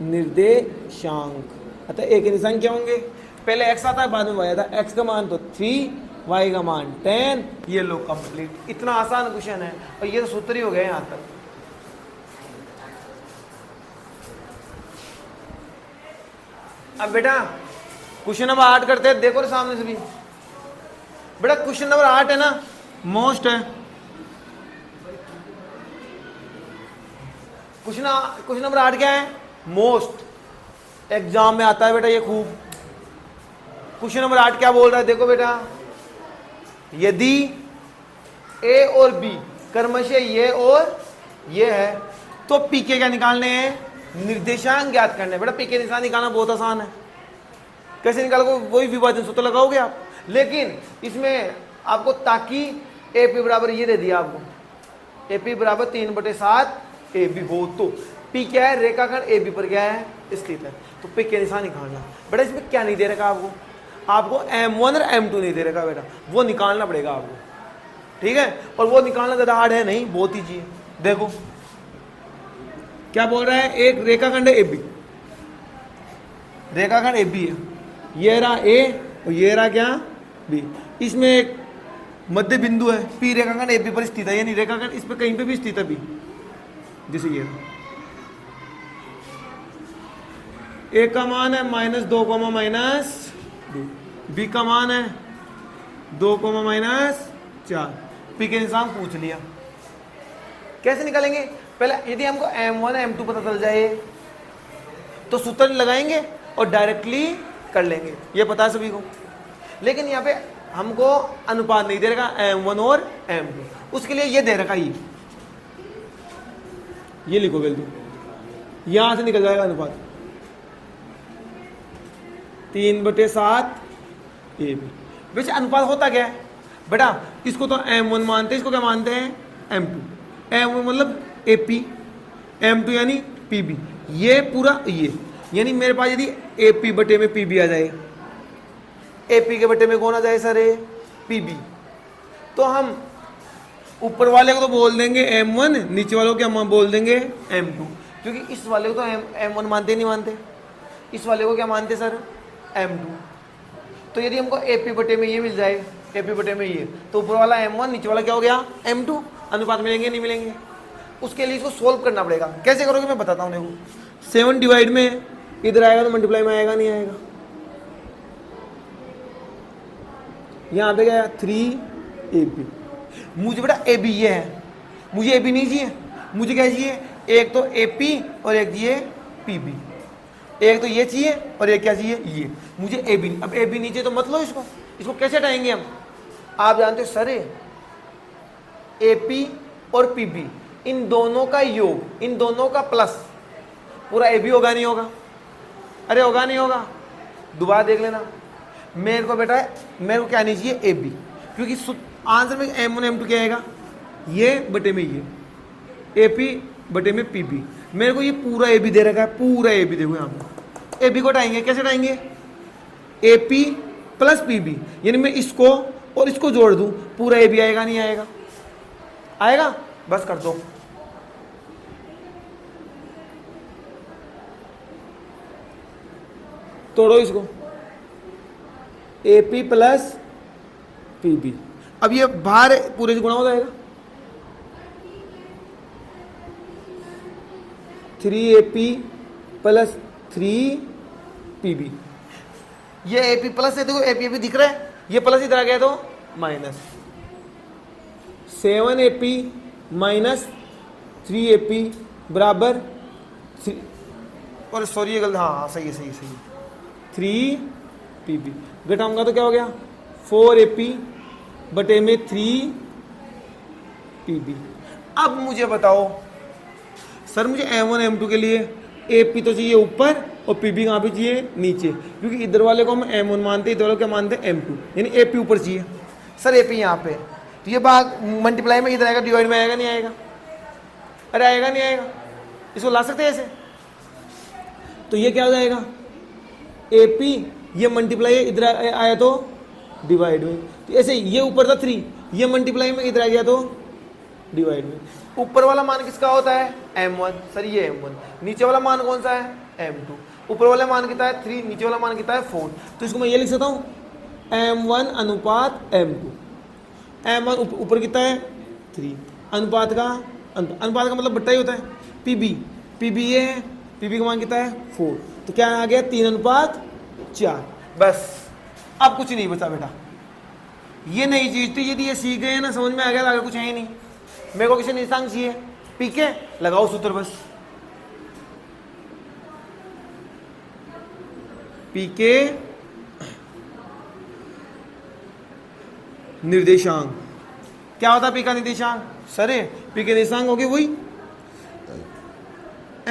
निर्देशांक, अतः एक निशान क्या होंगे, पहले x आता है बाद में y आता है, x का मान तो 3, y का मान 10। ये लो कंप्लीट, इतना आसान क्वेश्चन है और ये तो सूत्र ही हो गए यहां तक। अब बेटा क्वेश्चन नंबर 8 करते हैं, देखो सामने से भी बेटा क्वेश्चन नंबर 8 है ना, मोस्ट है क्वेश्चन नंबर 8 क्या है, मोस्ट, एग्जाम में आता है बेटा ये खूब। क्वेश्चन नंबर 8 क्या बोल रहा है, देखो बेटा, यदि ए और बी क्रमशः ये और ये है तो पी के क्या निकालने हैं, निर्देशांक ज्ञात करने हैं। बेटा पी के निशान निकालना बहुत आसान है, कैसे निकालोगे, वही विभाजन सूत्र लगाओगे आप। लेकिन इसमें आपको ताकि ए पी बराबर ये दे दिया आपको, ए पी बराबर 3/7 ए बी हो, तो पी क्या है, रेखाखंड ए बी पर क्या है स्थित है, तो पी के निशान निकालना। बेटा इसमें क्या नहीं दे रखा आपको, आपको M1 और M2 नहीं दे रखा बेटा, वो निकालना पड़ेगा आपको, ठीक है। और वो निकालना ज्यादा हार्ड है नहीं, बहुत ईजी है। देखो क्या बोल रहा है, एक रेखाखंड है ए बी, रेखाखंड ए बी है, ये रहा ए और ये रहा क्या बी, इसमें एक मध्य बिंदु है पी, रेखाखंड ए बी पर स्थित है, यानी रेखाखंड इस पे कहीं पे भी स्थित है बी, जैसे ये ए का मान है -2, -2, बी का मान है 2, -4। पी के निशान पूछ लिया, कैसे निकालेंगे, पहले यदि हमको M1 M2 पता चल जाए तो सूत्र लगाएंगे और डायरेक्टली कर लेंगे, ये पता है सभी को। लेकिन यहाँ पे हमको अनुपात नहीं दे रखा M1 और M2, उसके लिए ये दे रखा, ये लिखो बिल्कुल, यहां से निकल जाएगा अनुपात 3/7 ए बी। वैसे अनुपात होता क्या है बेटा, इसको तो M1 मानते हैं, इसको क्या मानते हैं M2। M1 मतलब AP, M2 यानी PB, ये पूरा ये, यानी मेरे पास यदि AP बटे में PB आ जाए, AP के बटे में कौन आ जाए सर PB, तो हम ऊपर वाले को तो बोल देंगे M1, नीचे वालों को क्या बोल देंगे M2। क्योंकि इस वाले को तो M1 मानते नहीं मानते, इस वाले को क्या मानते सर, M2। तो यदि हमको AP बटे में ये मिल जाए, AP बटे में ये, तो ऊपर वाला M1, नीचे वाला क्या हो गया, M2। अनुपात मिलेंगे नहीं मिलेंगे? उसके लिए इसको सोल्व करना पड़ेगा। कैसे करोगे मैं बताता हूँ। देखो 7 डिवाइड में इधर आएगा तो मल्टीप्लाई में आएगा नहीं आएगा, यहाँ पे क्या 3AP। मुझे बेटा AB ये है, मुझे AB नहीं चाहिए, मुझे क्या चाहिए, एक तो AP और एक चाहिए PB। एक तो ये चाहिए और एक क्या चाहिए, ये। मुझे AB। अब AB नीचे तो मत लो इसको, इसको कैसे हटाएंगे हम? आप जानते हो सर, AP और PB इन दोनों का योग, इन दोनों का प्लस पूरा AB होगा नहीं होगा? अरे होगा नहीं होगा? दोबारा देख लेना। मेरे को बेटा मेरे को क्या नहीं चाहिए, AB, क्योंकि आंसर में M1 M2 क्या आएगा, ये बटे में ये, AP बटे में PB। मेरे को ये पूरा AB दे रखा है, पूरा AB देखो यहाँ पे। AB को हटाएंगे, कैसे हटाएंगे, AP प्लस PB, यानी मैं इसको और इसको जोड़ दूं, पूरा AB आएगा नहीं आएगा? आएगा। बस कर दो। तोड़ो इसको, AP प्लस PB। अब ये बाहर पूरे से गुणा हो जाएगा, 3AP प्लस 3PB। ये AP प्लस है, देखो AP दिख रहा है, ये प्लस इधर आ गया तो माइनस। 7AP माइनस 3AP बराबर 3, और सॉरी ये गलत, हाँ सही है, सही है, सही है, 3PB। घटाऊंगा तो क्या हो गया, 4AP बटे में 3PB। अब मुझे बताओ सर, मुझे M1 M2 के लिए AP तो चाहिए ऊपर और PB कहाँ पे चाहिए, नीचे, क्योंकि इधर वाले को हम M1 मानते हैं, इधर वाले को क्या मानते हैं, M2, यानी AP ऊपर चाहिए। सर AP यहाँ पे, तो ये भाग मल्टीप्लाई में इधर आएगा, डिवाइड में आएगा नहीं आएगा? अरे आएगा नहीं आएगा? इसको ला सकते हैं ऐसे? तो ये क्या हो जाएगा, AP, ये मल्टीप्लाई इधर आया तो डिवाइड में, तो ऐसे ये ऊपर था 3, ये मल्टीप्लाई में इधर आ गया तो डिवाइड में। ऊपर वाला मान किसका होता है, M1, सर ये M1। नीचे वाला मान कौन सा है, M2। ऊपर वाला मान कितना है 3, नीचे वाला मान कितना है 4। तो इसको मैं ये लिख सकता हूँ, M1 अनुपात M2। M1 ऊपर कितना है 3, अनुपात का मतलब बट्टा ही होता है। PB ये है, PB का मान कितना है 4, तो क्या आ गया 3:4। बस अब कुछ नहीं बचा बेटा, ये नई चीज थी, यदि ये सीख गए ना, समझ में आ गया, आगे कुछ है ही नहीं। मेरे को किसी निशांक चाहिए, PK लगाओ सूत्र, बस PK निर्देशांक। क्या होता है P का निर्देशांक, सर P के निर्देशांक हो गए वही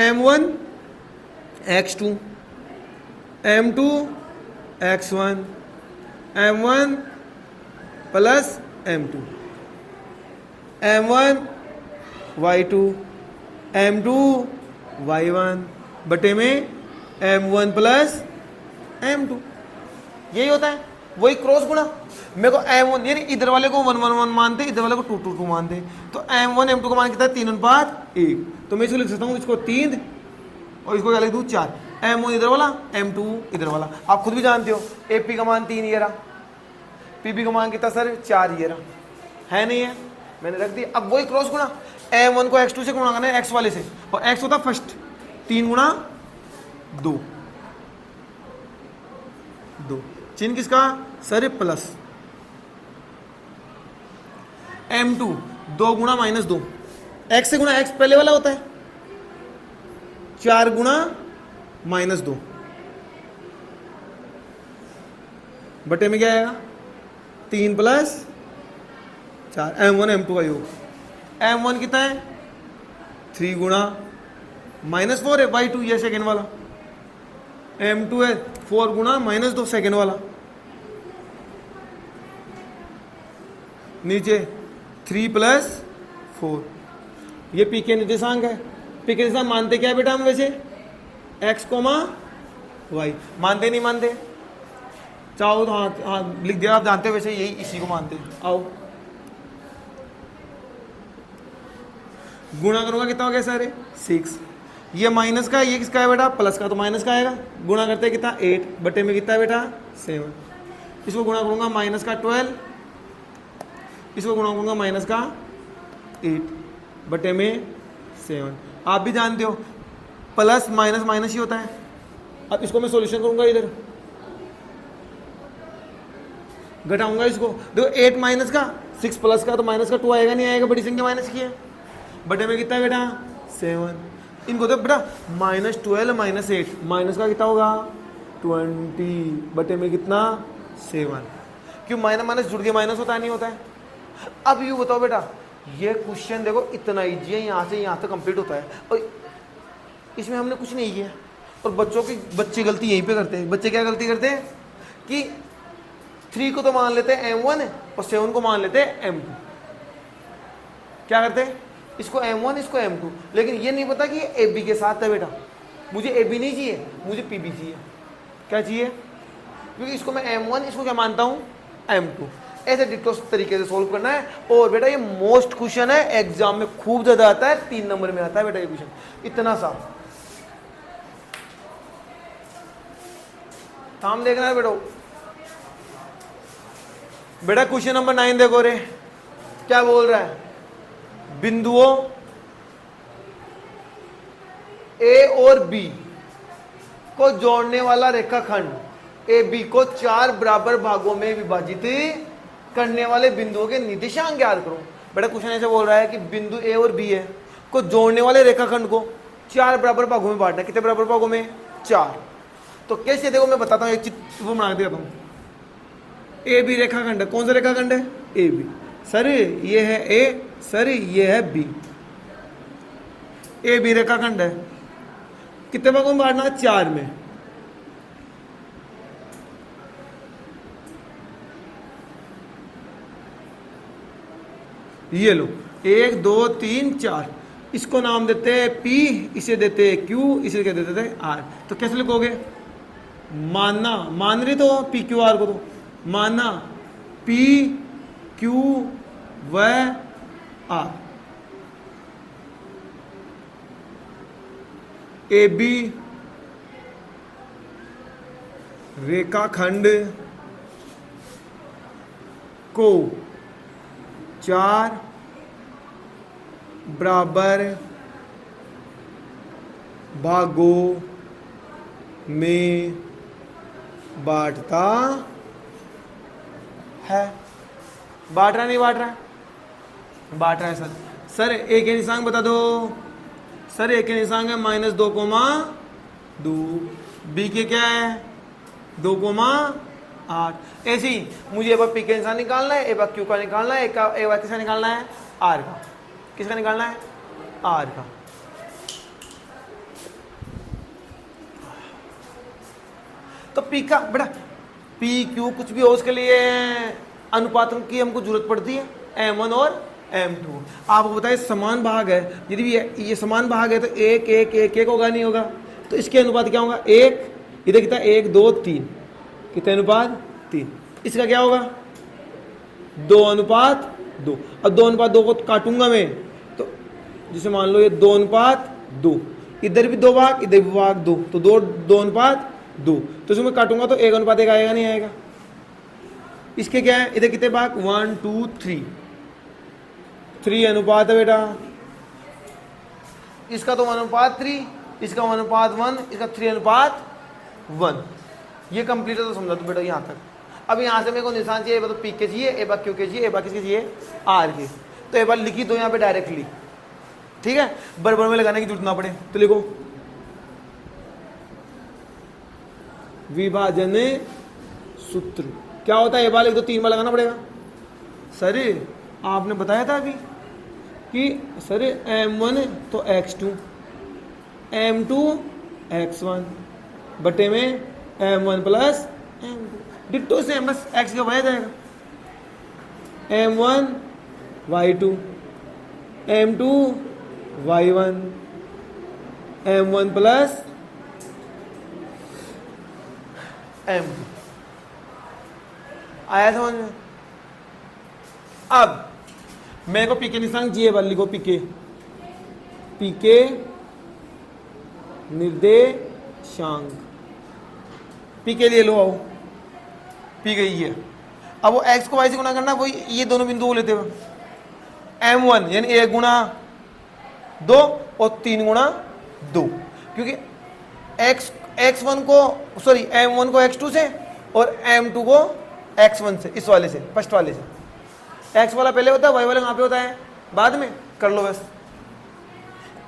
M1 x2, M2 x1, M1 plus M2, M1 y2, M2 y1 बटे में M1 प्लस M2। यही होता है, वही क्रॉस गुणा। मेरे को M1 यानी इधर वाले को 1:1 मानते, इधर वाले को 2:2 मानते, तो M1 M2 का मान कितना है 3:1। तो मैं इसको लिख सकता हूँ, इसको 3 और इसको क्या लिख दूँ 4। M1 इधर वाला, M2 इधर वाला। आप खुद भी जानते हो AP का मान 3 ये रहा, PB का मान कितना सर 4 ये रहा, है नहीं है, मैंने रख दिया। अब वही क्रॉस गुणा, M1 को x2 से गुणा करना है, x वाले से, और x होता फर्स्ट, 3 गुणा 2, चिन्ह किसका सर प्लस। M2 2 गुणा -2, x से गुणा x पहले वाला होता है, 4 गुणा -2 बटे में क्या आएगा 3 + 4। M1 M2 का योग, M1 कितना है 3 गुणा -4 है y2 ये सेकेंड वाला, M2 है 4 गुणा -2 सेकेंड वाला, नीचे 3 + 4। ये P के निर्देशांक है। P के निर्देशांक मानते क्या है बेटा हम वैसे, x, y मानते नहीं मानते? चाहो तो हाँ हाँ लिख दिया, आप जानते हो वैसे यही इसी को मानते हैं। आओ गुणा करूंगा कितना हो गया सारे 6, ये माइनस का, ये किसका है बेटा, प्लस का, तो माइनस का आएगा। गुणा करते हैं कितना, 8 बटे में कितना है बेटा, 7। इसको गुणा करूंगा माइनस का 12, इसको गुणा करूंगा माइनस का 8 बटे में 7। आप भी जानते हो प्लस माइनस माइनस ही होता है। अब इसको मैं सॉल्यूशन करूंगा, इधर घटाऊंगा इसको, देखो 8 माइनस का 6 प्लस का, तो माइनस का 2 आएगा नहीं आएगा, बड़ी संख्या माइनस की है, बटे में कितना है बेटा 7। इनको तो बेटा -12 -8 माइनस का कितना होगा 20 बटे में कितना 7। क्यों, माइनस माइनस जुड़ के माइनस होता है, नहीं होता है। अब यूँ बताओ बेटा, ये क्वेश्चन देखो इतना ईजी है, यहाँ से यहाँ तक कंप्लीट होता है और इसमें हमने कुछ नहीं किया। और बच्चे गलती यहीं पे करते हैं। बच्चे क्या गलती करते हैं कि 3 को तो मान लेते हैं M1 और 7 को मान लेते हैं M2। क्या करते हैं, इसको M1 इसको M2, लेकिन ये नहीं पता कि ये AB के साथ है बेटा। मुझे AB नहीं चाहिए, मुझे PB चाहिए। क्या चाहिए, क्योंकि इसको मैं M1 इसको क्या मानता हूँ M2। ऐसे डिटो तरीके से सोल्व करना है। और बेटा ये मोस्ट क्वेश्चन है, एग्जाम में खूब ज्यादा आता है, 3 नंबर में आता है बेटा ये क्वेश्चन, इतना सा काम देखना है बेटा। बेटा क्वेश्चन नंबर 9 देखो रे, क्या बोल रहा है, बिंदुओं A और B को जोड़ने वाला रेखाखंड AB को 4 बराबर भागों में विभाजित करने वाले बिंदुओं के निर्देशांक ज्ञात करो। बेटा क्वेश्चन ऐसे बोल रहा है कि बिंदु A और B है को जोड़ने वाले रेखाखंड को 4 बराबर भागों में बांटना। कितने बराबर भागों में, 4। तो कैसे, देखो मैं बताता हूँ, एक चित्र वो बना देता हूँ। AB रेखाखंड है, कौन सा रेखाखंड है, AB। सर ये है A, सर ये है B। AB रेखाखंड है, कितने भागों में बांटना है, 4 में। ये लो 1 2 3 4, इसको नाम देते हैं P, इसे देते हैं Q, इसे क्या देते हैं R। तो कैसे लिखोगे, मानना, मान रही तो PQR को, तो माना PQ व R। AB रेखाखंड को 4 बराबर भागों में बांटता है। बांट रहा नहीं बांट रहा, बांट रहा है सर। सर ए के निशांक बता दो, सर ए के निशांक है -2,2। बी के क्या है 2,8। ऐसे ही मुझे एक बार पी का निशान निकालना है, एक बार क्यू का निकालना है, एक बार किसका निकालना है, आर का। किसका निकालना है, आर का। तो पी का बेटा पी क्यू कुछ भी हो उसके लिए अनुपात की हमको जरूरत पड़ती है, M1 और M2। आपको बताइए समान भाग है, यदि भी ये समान भाग है तो 1 1 1 1 होगा, नहीं होगा। तो इसके अनुपात क्या होगा, 1 इधर कितना 1 2 3, कितने अनुपात 3। इसका क्या होगा 2:2। अब 2:2 को काटूंगा मैं, तो जैसे मान लो ये 2:2, इधर भी 2 भाग, इधर भी भाग 2, तो 2:2। तो इसमें काटूंगा तो 1:1 आएगा, नहीं आएगा। इसके क्या है, इधर कितने भाग 1 2 3, 3 अनुपात है बेटा। इसका तो 1:3, इसका 1:1, इसका 3:1। ये कंप्लीट है, तो समझा तो बेटा यहाँ तक। अब यहाँ से मेरे को निशान चाहिए, तो पी के चाहिए, एक बार क्यू के चाहिए, एक बार किसके चाहिए, आर के। तो एक बार लिखी दो यहाँ पे डायरेक्टली, ठीक है, बराबर में लगाने की जरूरत ना पड़े। तो लिखो विभाजन सूत्र क्या होता है, एक बार लिख दो, 3 बार लगाना पड़ेगा। सर आपने बताया था अभी कि सर M1 तो x2, M2 x1 बटे में M1 प्लस M2, डिट्टो से बस x का बढ़ जाएगा। M1 y2, M2 y1, M1 plus M2। आया समझ में। अब मेरे को पीके निशांक चाहिए, बार लिखो पीके, पीके निर्देशांक। पी के लिए लो आओ, पी गई है। अब वो एक्स को वाई से गुना करना, वही ये दोनों बिंदु को लेते हुए m1 यानी 1 गुणा 2 और 3 गुणा 2, क्योंकि x1 को सॉरी m1 को x2 से और m2 को x1 से, इस वाले से, फर्स्ट वाले से। x वाला पहले होता है, y वाला कहाँ पे होता है, बाद में। कर लो बस,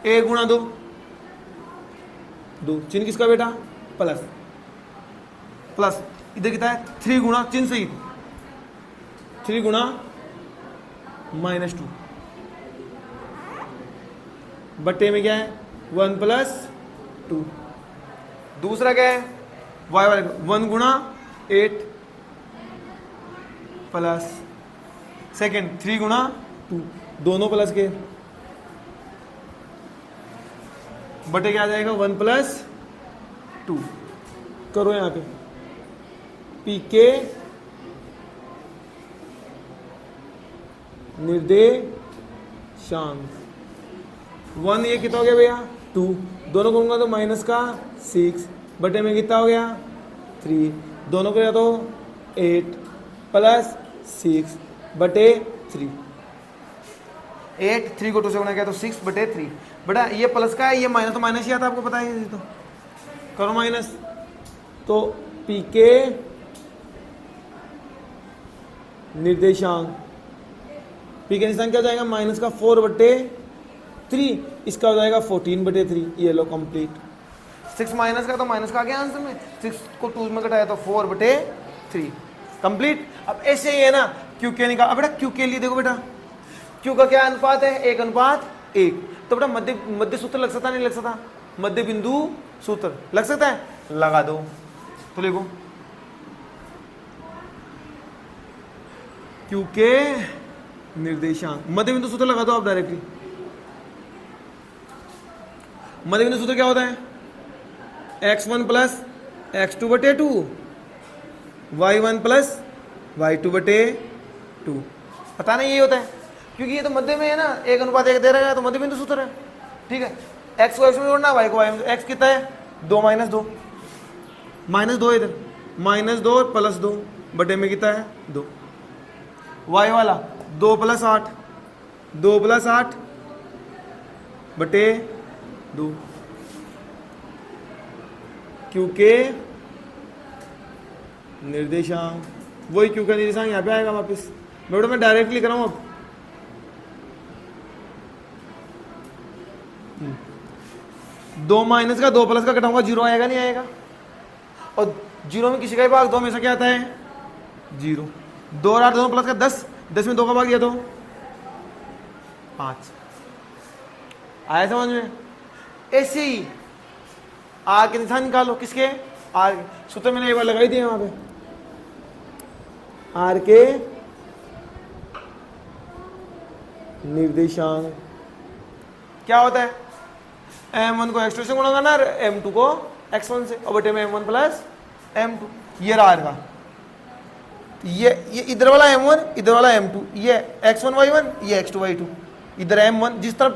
1 गुणा 2, 2 चिन्ह किसका बेटा, प्लस, प्लस इधर कितना है 3 गुणा चिन्ह सही, 3 गुणा -2 बट्टे में क्या है 1 + 2। दूसरा क्या है y वाले 1 गुणा 8 प्लस सेकेंड 3 गुणा 2, दोनों प्लस के बटे क्या आ जाएगा 1 + 2। करो यहाँ पे पी के निर्देशांक 1 ये कितना हो गया भैया 2, दोनों करूंगा तो माइनस का 6 बटे में कितना हो गया 3, दोनों को तो 8 + 6 बटे 3, 8 3 को 2 से गुणा किया तो 6 बटे 3। बेटा ये प्लस का है, ये माइनस तो माइनस ही आता है, आपको पता है। तो करो माइनस, तो पी के निर्देशांक, पी के निर्देशांक क्या हो जाएगा माइनस का 4 बटे 3, इसका हो जाएगा 14 बटे 3। ये लो कंप्लीट। 6 माइनस का तो माइनस का आ गया आंसर में, 6 को 2 में घटाया तो 4 बटे 3 कंप्लीट। अब ऐसे ही है ना क्यू के निकाल। अब बेटा क्यू के लिए देखो बेटा, क्यू का क्या अनुपात है 1:1। तो बेटा मध्य सूत्र लग सकता नहीं लग सकता, मध्य बिंदु सूत्र लग सकता है, लगा दो। तो देखो क्यू के निर्देशांक, मध्य बिंदु सूत्र लगा दो आप डायरेक्टली। मध्य बिंदु सूत्र क्या होता है x1 + x2 बटे 2, y1 + y2 बटे 2। पता नहीं ये होता है, क्योंकि ये तो मध्य में है ना, 1:1 दे रहा है तो मध्य बिंदु सूत्र है। ठीक है, x को x में जोड़ना, y को y में। x कितना है 2 - 2, -2 इधर, -2 + 2 बटे में कितना है 2। y वाला 2 + 8, 2 + 8 बटे 2। क्यू के निर्देशांक, वही क्यू का निर्देशांक यहाँ पे आएगा वापस। बेटा मैं डायरेक्टली लिख रहा हूँ अब। दो माइनस का 2 प्लस का घटाऊंगा 0 आएगा नहीं आएगा, और 0 में किसी का भी भाग 2 हमेशा क्या आता है 0। 2 और 8 दोनों प्लस का 10, 10 में 2 का भाग दिया तो 5। आया समझ में। ऐसे ही आर के निशान निकालो, किसके आर के, सूत्र मैंने एक बार लगाई दिए वहां पे। आर के निर्देशांक क्या होता है, m1 को x2 से गुणा करना और m2 को x1 से, और बटे में m1 + m2। ये रहा का, ये इधर वाला m1 इधर वाला m2, ये x1 y1 ये x2 y2। इधर m1 जिस तरफ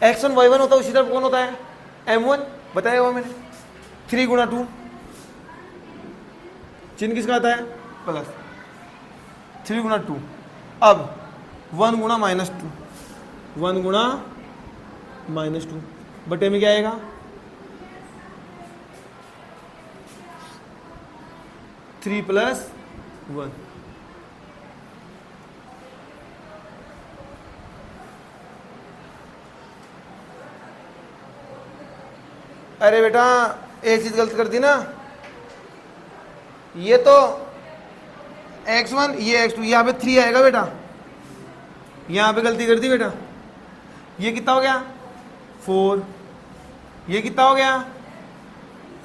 x1 y1 होता है उसी तरफ कौन होता है m1, बताया हुआ मैंने। 3 × 2 चिन्ह किसका आता है प्लस, 3 × 2। अब 1 × -2, 1 × -2 बटे में क्या आएगा 3 + 1। अरे बेटा एक चीज गलत कर दी ना, ये तो x1 ये x2, यहाँ पे 3 आएगा बेटा, यहाँ पे गलती कर दी बेटा। ये कितना हो गया 4, ये कितना हो गया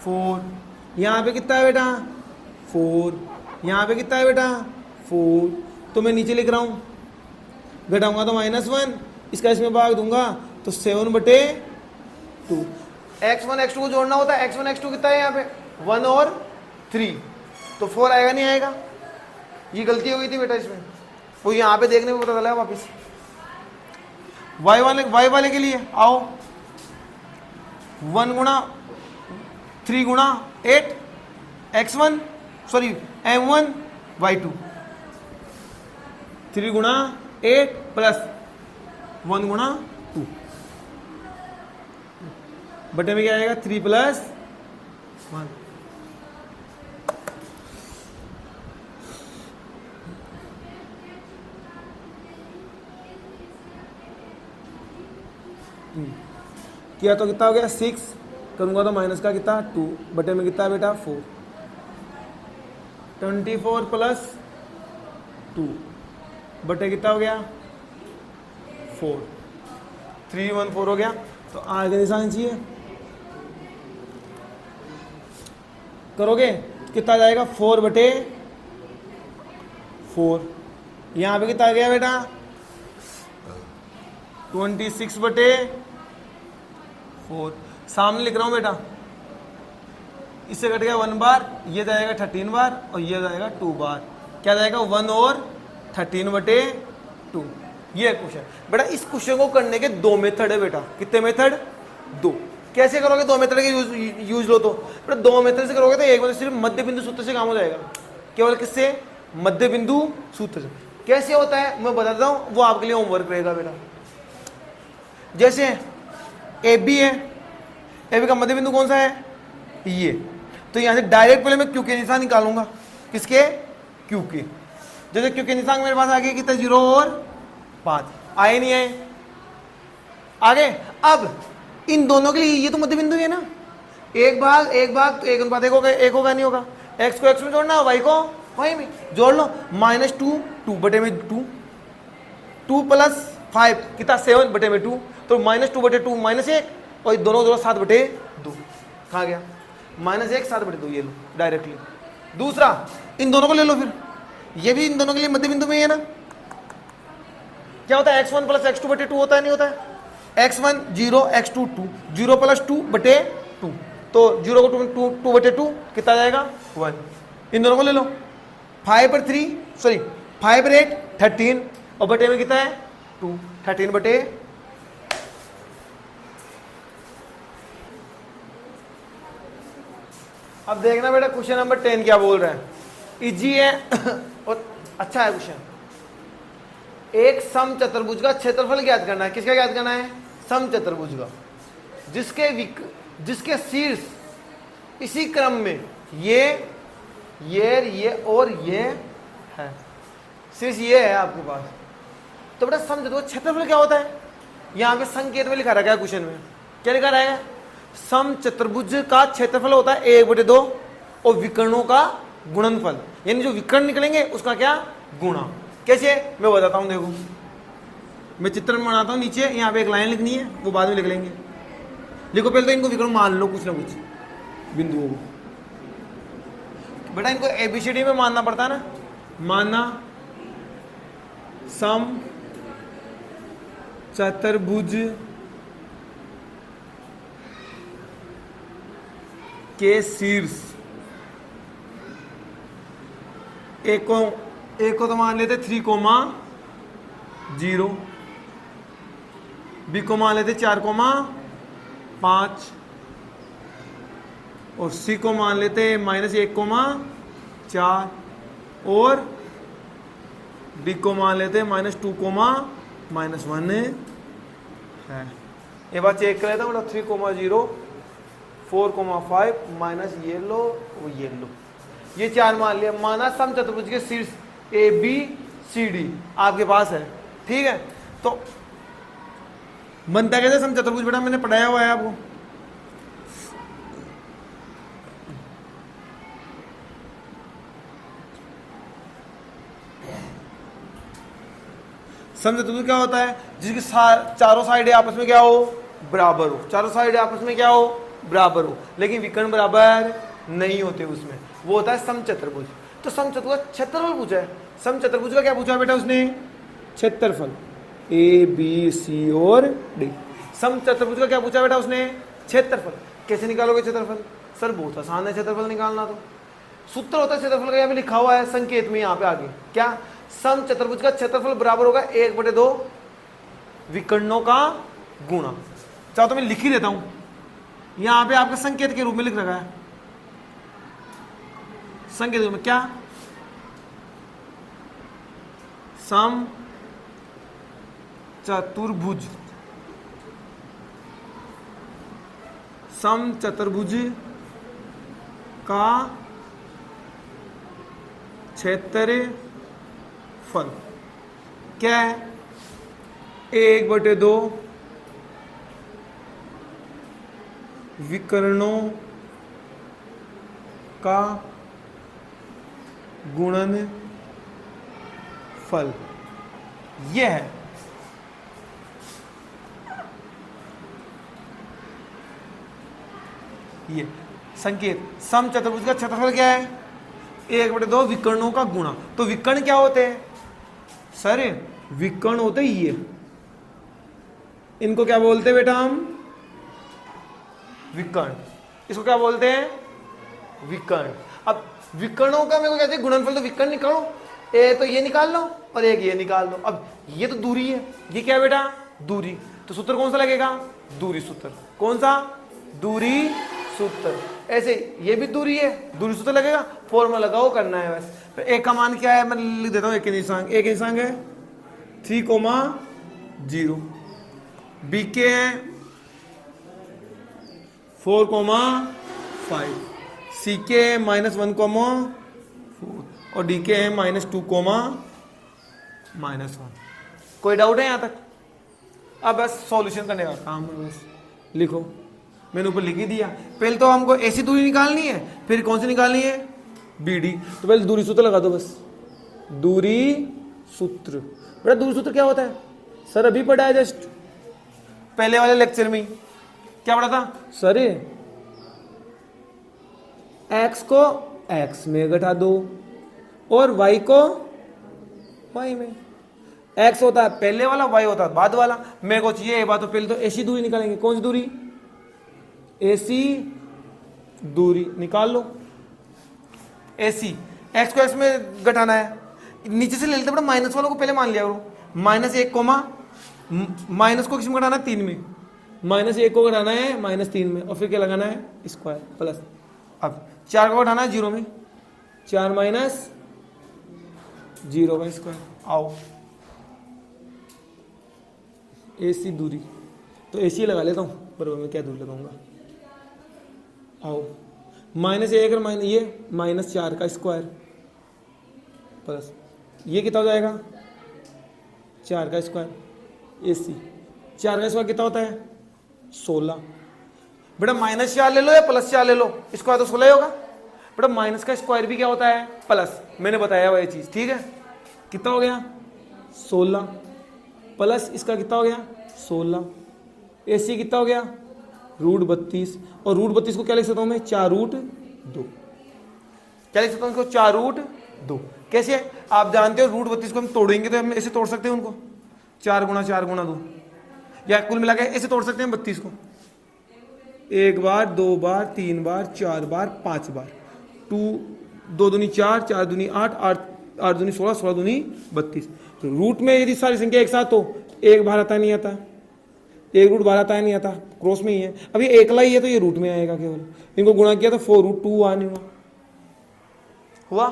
4, यहाँ पे कितना है बेटा 4, यहाँ पे कितना है बेटा 4। तो मैं नीचे लिख रहा हूँ, घटाऊंगा तो -1, इसका इसमें भाग दूंगा तो 7 बटे 2। x1 x2 को जोड़ना होता है, x1 x2 कितना है यहाँ पे 1 और 3, तो 4 आएगा नहीं आएगा। ये गलती हो गई थी बेटा इसमें, वो यहाँ पे देखने में पता चला वापस। y वाले के लिए आओ, 1 × 3 गुणा 8 x1 सॉरी m1 y2, 3 गुणा 8 प्लस 1 गुणा 2 बटे में क्या आएगा 3 प्लस 1। किया तो कितना हो गया 6, करूंगा तो माइनस का कितना 2 बटे में कितना बेटा 4, 24 प्लस 2 बटे कितना हो गया 4, 3 1 4 हो गया। तो आगे निशान चाहिए करोगे कितना जाएगा 4 बटे 4, यहां पे कितना आ गया बेटा 26 बटे 4, सामने लिख रहा हूं बेटा, इससे कट गया 1 बार, ये जाएगा 13 बार और ये जाएगा 2 बार, क्या जाएगा 1 और 13 बटे 2। ये क्वेश्चन बेटा, इस क्वेश्चन को करने के 2 मेथड है बेटा। कितने मेथड 2। कैसे करोगे 2 मेथड के यूज लो तो बेटा 2 मेथड से करोगे तो एक मतलब सिर्फ मध्य बिंदु सूत्र से काम हो जाएगा। केवल किससे मध्य बिंदु सूत्र से। कैसे होता है मैं बताता हूं, वो आपके लिए होमवर्क रहेगा बेटा। जैसे ए बी है, ए बी का मध्य बिंदु कौन सा है ये, तो यहां से डायरेक्ट पहले मैं क्यू के निशान निकालूंगा। किसके क्यू के। जैसे क्यू के निशान मेरे पास आ गए कितने 0 और 5 आए नहीं आए आगे। अब इन दोनों के लिए ये तो मध्य बिंदु है ना, एक भाग तो एक अनुपात एक होगा नहीं होगा। एक्स को एक्स में जोड़ना, वाई को वाई में जोड़ लो। -2 2 बटे में 2, 2 प्लस 5 कितना 7 बटे में 2, तो -2 बटे 2 -1 और दोनों 7 बटे 2 कहाँ गया -1 7 बटे 2, ये लो डायरेक्टली। दूसरा इन दोनों को ले लो, फिर ये भी इन दोनों के लिए मध्य बिंदु में है ना। क्या होता है x1 प्लस x2 बटे 2 होता है नहीं होता है। x1 0 x2 2, 0 प्लस 2 बटे 2, तो 0 को 2 बटे 2 कितना जाएगा 1। इन दोनों को ले लो, 5 पर 8 13 और बटे में कितना है 2, 13 बटे। अब देखना बेटा क्वेश्चन नंबर 10 क्या बोल रहा है, इजी है और अच्छा है क्वेश्चन। एक सम चतुर्भुज का क्षेत्रफल ज्ञात करना है। किसका ज्ञात करना है सम चतुर्भुज का, जिसके शीर्ष इसी क्रम में ये और ये है, शीर्ष ये है आपके पास। तो बेटा सम चतुर्भुज क्षेत्रफल क्या होता है, यहां पे संकेत में लिखा रखा है क्वेश्चन में। क्या लिखा रहेगा सम चतुर्भुज का क्षेत्रफल होता है 1/2 और विकर्णों का गुणनफल, यानी जो विकर्ण निकलेंगे उसका क्या गुणा। कैसे मैं बताता हूं, देखो मैं चित्र में बनाता हूं, नीचे यहाँ पे एक लाइन लिखनी है, वो बाद में लिख लेंगे। लिखो पहले तो इनको विकर्ण मान लो कुछ ना कुछ बिंदुओं को। बेटा इनको ABCD में मानना पड़ता है ना, मानना सम चतुर्भुज के शीर्ष एक को तो मान लेते 3,0, बी को मान लेते 4,5 और सी को मान लेते -1,4 और डी को मान लेते -2,-1 है। ये बात चेक कर लेता हूँ 3,0 4,5 माइनस ये लो ये 4 मान लिया। माना सम चतुर्भुज के शीर्ष ABCD आपके पास है, ठीक है। तो बनता कैसे सम चतुर्भुज, बेटा मैंने पढ़ाया हुआ है आपको। सम चतुर्भुज क्या होता है, जिसकी चारों साइडें आपस में क्या हो बराबर हो, चारों साइडें आपस में क्या हो बराबर हो, लेकिन विकर्ण बराबर नहीं होते उसमें, वो होता है सम चतुर्भुज। तो सम चतुर्भुज क्षेत्रफल पूछा है, सम चतुर्भुज का क्या पूछा बेटा उसने क्षेत्रफल ABC और D। सम चतुर्भुज का क्या पूछा बेटा उसने क्षेत्रफल। कैसे निकालोगे क्षेत्रफल, सर बहुत आसान है क्षेत्रफल निकालना। तो सूत्र होता है क्षेत्रफल का, यहाँ पे लिखा हुआ है संकेत में, यहाँ पे आगे क्या सम चतुर्भुज का क्षेत्रफल बराबर होगा 1/2 विकर्णों का गुणा। चाहो तो मैं लिख ही देता हूं, यहां पे आपका संकेत के रूप में लिख रखा है संख्या देखो में क्या, सम चतुर्भुज, सम चतुर्भुज का क्षेत्रफल क्या है, 1/2 विकर्णों का गुणनफल, यह है। ये संकेत सम चतुर्भुज का क्षेत्रफल क्या है, 1/2 विकर्णों का गुणा। तो विकर्ण क्या होते हैं सर, विकर्ण होते ये, इनको क्या बोलते हैं बेटा हम, विकर्ण। इसको क्या बोलते हैं, विकर्ण। अब विकर्णों का मेरे को कहते हैं गुणनफल, तो विकर्ण निकालो, एक तो ये निकाल लो और एक ये निकाल दो। अब ये तो दूरी है, ये क्या है बेटा, दूरी। तो सूत्र कौन सा लगेगा, दूरी सूत्र। कौन सा, दूरी सूत्र। ऐसे ये भी दूरी है, दूरी सूत्र लगेगा, फॉर्मूला लगाओ, करना है बस। तो एक का मान क्या है, मैं लिख देता हूँ, एक निशांक है 3,0, बी के है 4,5, सी के है -1,4 और डी के है -2,-1। कोई डाउट है यहां तक। अब बस सॉल्यूशन करने का काम है, बस लिखो, मैंने ऊपर लिख ही दिया। पहले तो हमको ऐसी दूरी निकालनी है, फिर कौन सी निकालनी है, बीडी। तो पहले दूरी सूत्र लगा दो, बस दूरी सूत्र। बेटा दूरी सूत्र क्या होता है सर, अभी पढ़ा है जस्ट पहले वाले लेक्चर में। क्या पढ़ा था सर, x को x में घटा दो और y को y में। x होता है पहले वाला, y होता है बाद वाला। मेरे को चाहिए बात, तो पहले तो ऐसी दूरी निकालेंगे। कौन सी दूरी, ऐसी दूरी निकाल लो। ऐसी x को x में घटाना है, नीचे से ले लेते बड़ा, माइनस वालों को पहले मान लिया करो। -1, माइनस को किसमें घटाना है, 3 में। -1 को घटाना है -3 में, और फिर क्या लगाना है, स्क्वायर प्लस। अब 4 को घटाना है 0 में, 4 - 0 का स्क्वायर। आओ ऐसी दूरी, तो ऐसी लगा लेता हूँ, बराबर में क्या दूरी लगाऊंगा। आओ -1 और ये -4 का स्क्वायर प्लस ये कितना हो जाएगा, 4 का स्क्वायर। AC 4 का स्क्वायर कितना होता है, 16। बेटा -4 ले लो या +4 ले लो, स्क्वायर तो 16 ही होगा। बेटा माइनस का स्क्वायर भी क्या होता है, प्लस। मैंने बताया वही चीज, ठीक है। कितना हो गया, 16 प्लस इसका कितना हो गया, 16। AC कितना हो गया, √32। और √32 को क्या लिख सकता हूं मैं, 4√2। क्या लिख सकता हूं इसको, 4√2। कैसे, आप जानते हो √32 को हम तोड़ेंगे तो हम ऐसे तोड़ सकते हैं उनको, 4 × 4 × 2, या कुल मिला के ऐसे तोड़ सकते हैं 32 को। 1 बार, 2 बार, 3 बार, 4 बार, 5 बार। 2 दूनी 4, 4 दूनी 8, 8 दूनी 16, 16 दूनी 32। तो रूट में यदि सारी संख्या एक साथ हो, एक बाहर आता नहीं आता, एक रूट बाहर आता है नहीं आता, क्रॉस में ही है। अभी एकला ही है तो ये रूट में आएगा केवल। इनको गुणा किया तो 4√2 आने हुआ।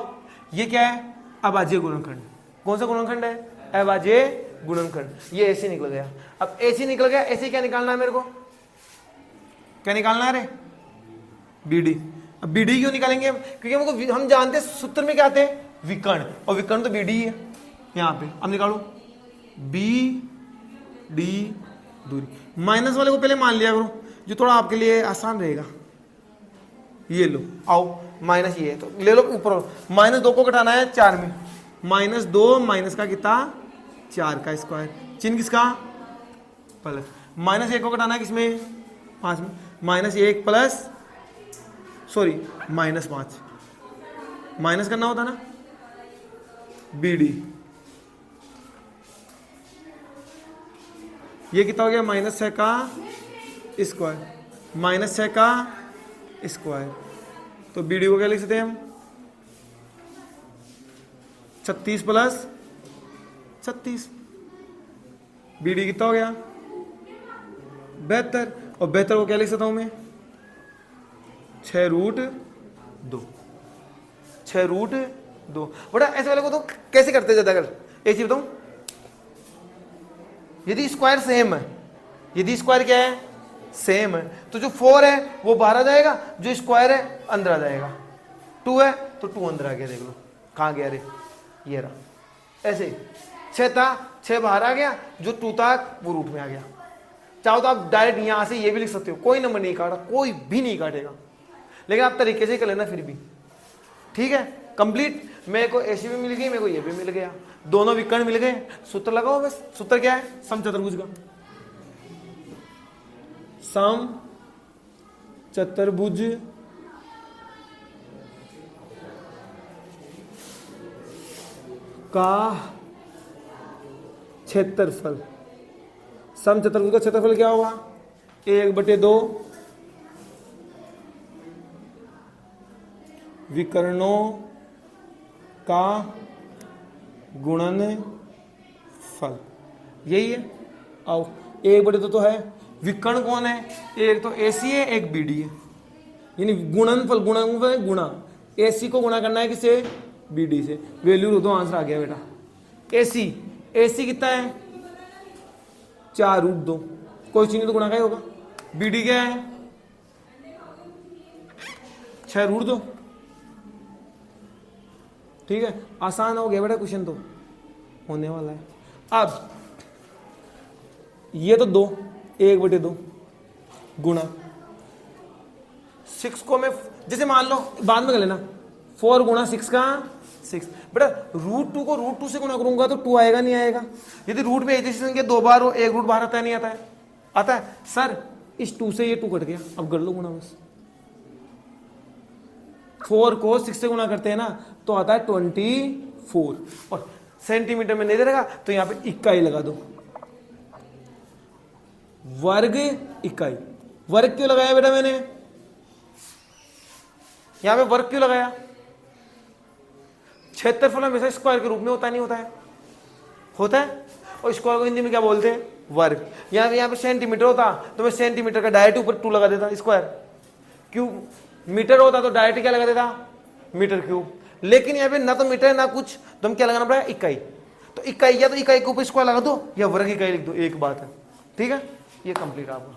ये क्या है, अभाज्य गुणनखंड। कौन सा गुणनखंड है, अभाज्य गुणनखंड। ये ऐसे निकल गया। अब ऐसे निकल गया, ऐसे क्या निकालना है मेरे को, क्या निकालना है रे, बीडी। अब बीडी क्यों निकालेंगे, क्योंकि हमको हम जानते हैं सूत्र में क्या आते हैं, विकर्ण, और विकर्ण तो बीडी है यहाँ पे। अब निकालो बी डी दूरी। माइनस वाले को पहले मान लिया करो, जो थोड़ा आपके लिए आसान रहेगा। ये लो, आओ माइनस ये है तो ले लो ऊपर। -2 को घटाना है 4 में, -2 माइनस का कितना, 4 का स्क्वायर, चिन्ह किसका, प्लस। -1 को घटाना है किसमें, 5 में, -1 प्लस, सॉरी -5 माइनस करना होता ना, BD। ये कितना हो गया, -6 का स्क्वायर, -6 का स्क्वायर। तो BD को क्या लिख सकते हैं हम, 36 + 36। BD कितना हो गया, 72। और 72 को क्या लिख सकता हूं मैं, 6√2। 6√2। बेटा ऐसे वाले को तो कैसे करते ज्यादा? अगर एक चीज बताऊं, यदि स्क्वायर सेम है, यदि स्क्वायर क्या है? सेम है, तो जो 4 है वो बाहर आ जाएगा, जो स्क्वायर है अंदर आ जाएगा। 2 है तो 2 अंदर आ गया, देख लो कहाँ गया रे, ये रहा। ऐसे 6 था, 6 बाहर आ गया, जो 2 था वो रूट में आ गया। चाहो तो आप डायरेक्ट यहां से ये भी लिख सकते हो, कोई नंबर नहीं काटा, कोई भी नहीं काटेगा, लेकिन आप तरीके से कर लेना फिर भी, ठीक है। कंप्लीट। मेरे को ऐसी भी मिल गई, मेरे को ये भी मिल गया, दोनों विकर्ण मिल गए। सूत्र लगाओ बस। सूत्र क्या है? सम चतुर्भुज का, सम चतुर्भुज का क्षेत्रफल। सम चतुर्भुज का क्षेत्रफल क्या होगा? 1/2 विकर्णों का गुणनफल, यही है। आओ, 1/2 तो है, विकर्ण कौन है? एक तो AC है, एक BD है, यानी गुणनफल, गुणा AC को गुणा करना है किससे? BD से। वैल्यू दो, आंसर आ गया बेटा। AC कितना है? 4√2, कोई चीज तो गुणा का ही होगा। BD क्या है? 6√2, ठीक है। आसान हो गया बेटा, क्वेश्चन तो होने वाला है। अब ये तो 2, 1/2 गुणा 6 को मैं, जैसे मान लो बाद में कर लेना, 4 गुणा 6 का 6। बेटा √2 को √2 से गुणा करूंगा तो 2 आएगा, नहीं आएगा? यदि रूट में एक जैसी संख्या 2 बार हो, एक रूट बाहर आता है, नहीं आता है? आता है। सर इस 2 से ये 2 कट गया, अब कर लो गुणा बस। 4 को 6 से गुणा करते हैं ना, तो आता है 24, और सेंटीमीटर में नहीं दे रहेगा तो यहां पे इकाई लगा दो, वर्ग इकाई। वर्ग क्यों लगाया बेटा मैंने यहां पे? वर्ग क्यों लगाया? क्षेत्रफल हमेशा स्क्वायर के रूप में होता नहीं होता है? होता है। और स्क्वायर को हिंदी में क्या बोलते हैं? वर्ग। यहाँ पे सेंटीमीटर होता तो मैं सेंटीमीटर का डायरेक्ट ऊपर 2 लगा देता, स्क्वायर। क्यों? मीटर होता तो डायरेक्ट क्या लगा देता? Metre cube. लेकिन यहाँ पे ना तो मीटर है ना कुछ, तो हम क्या लगाना पड़ेगा? इकाई। तो इकाई, या तो इकाई के ऊपर स्क्वायर लगा दो, या वर्ग इकाई लिख दो, एक बात है, ठीक है। ये कंप्लीट आपका।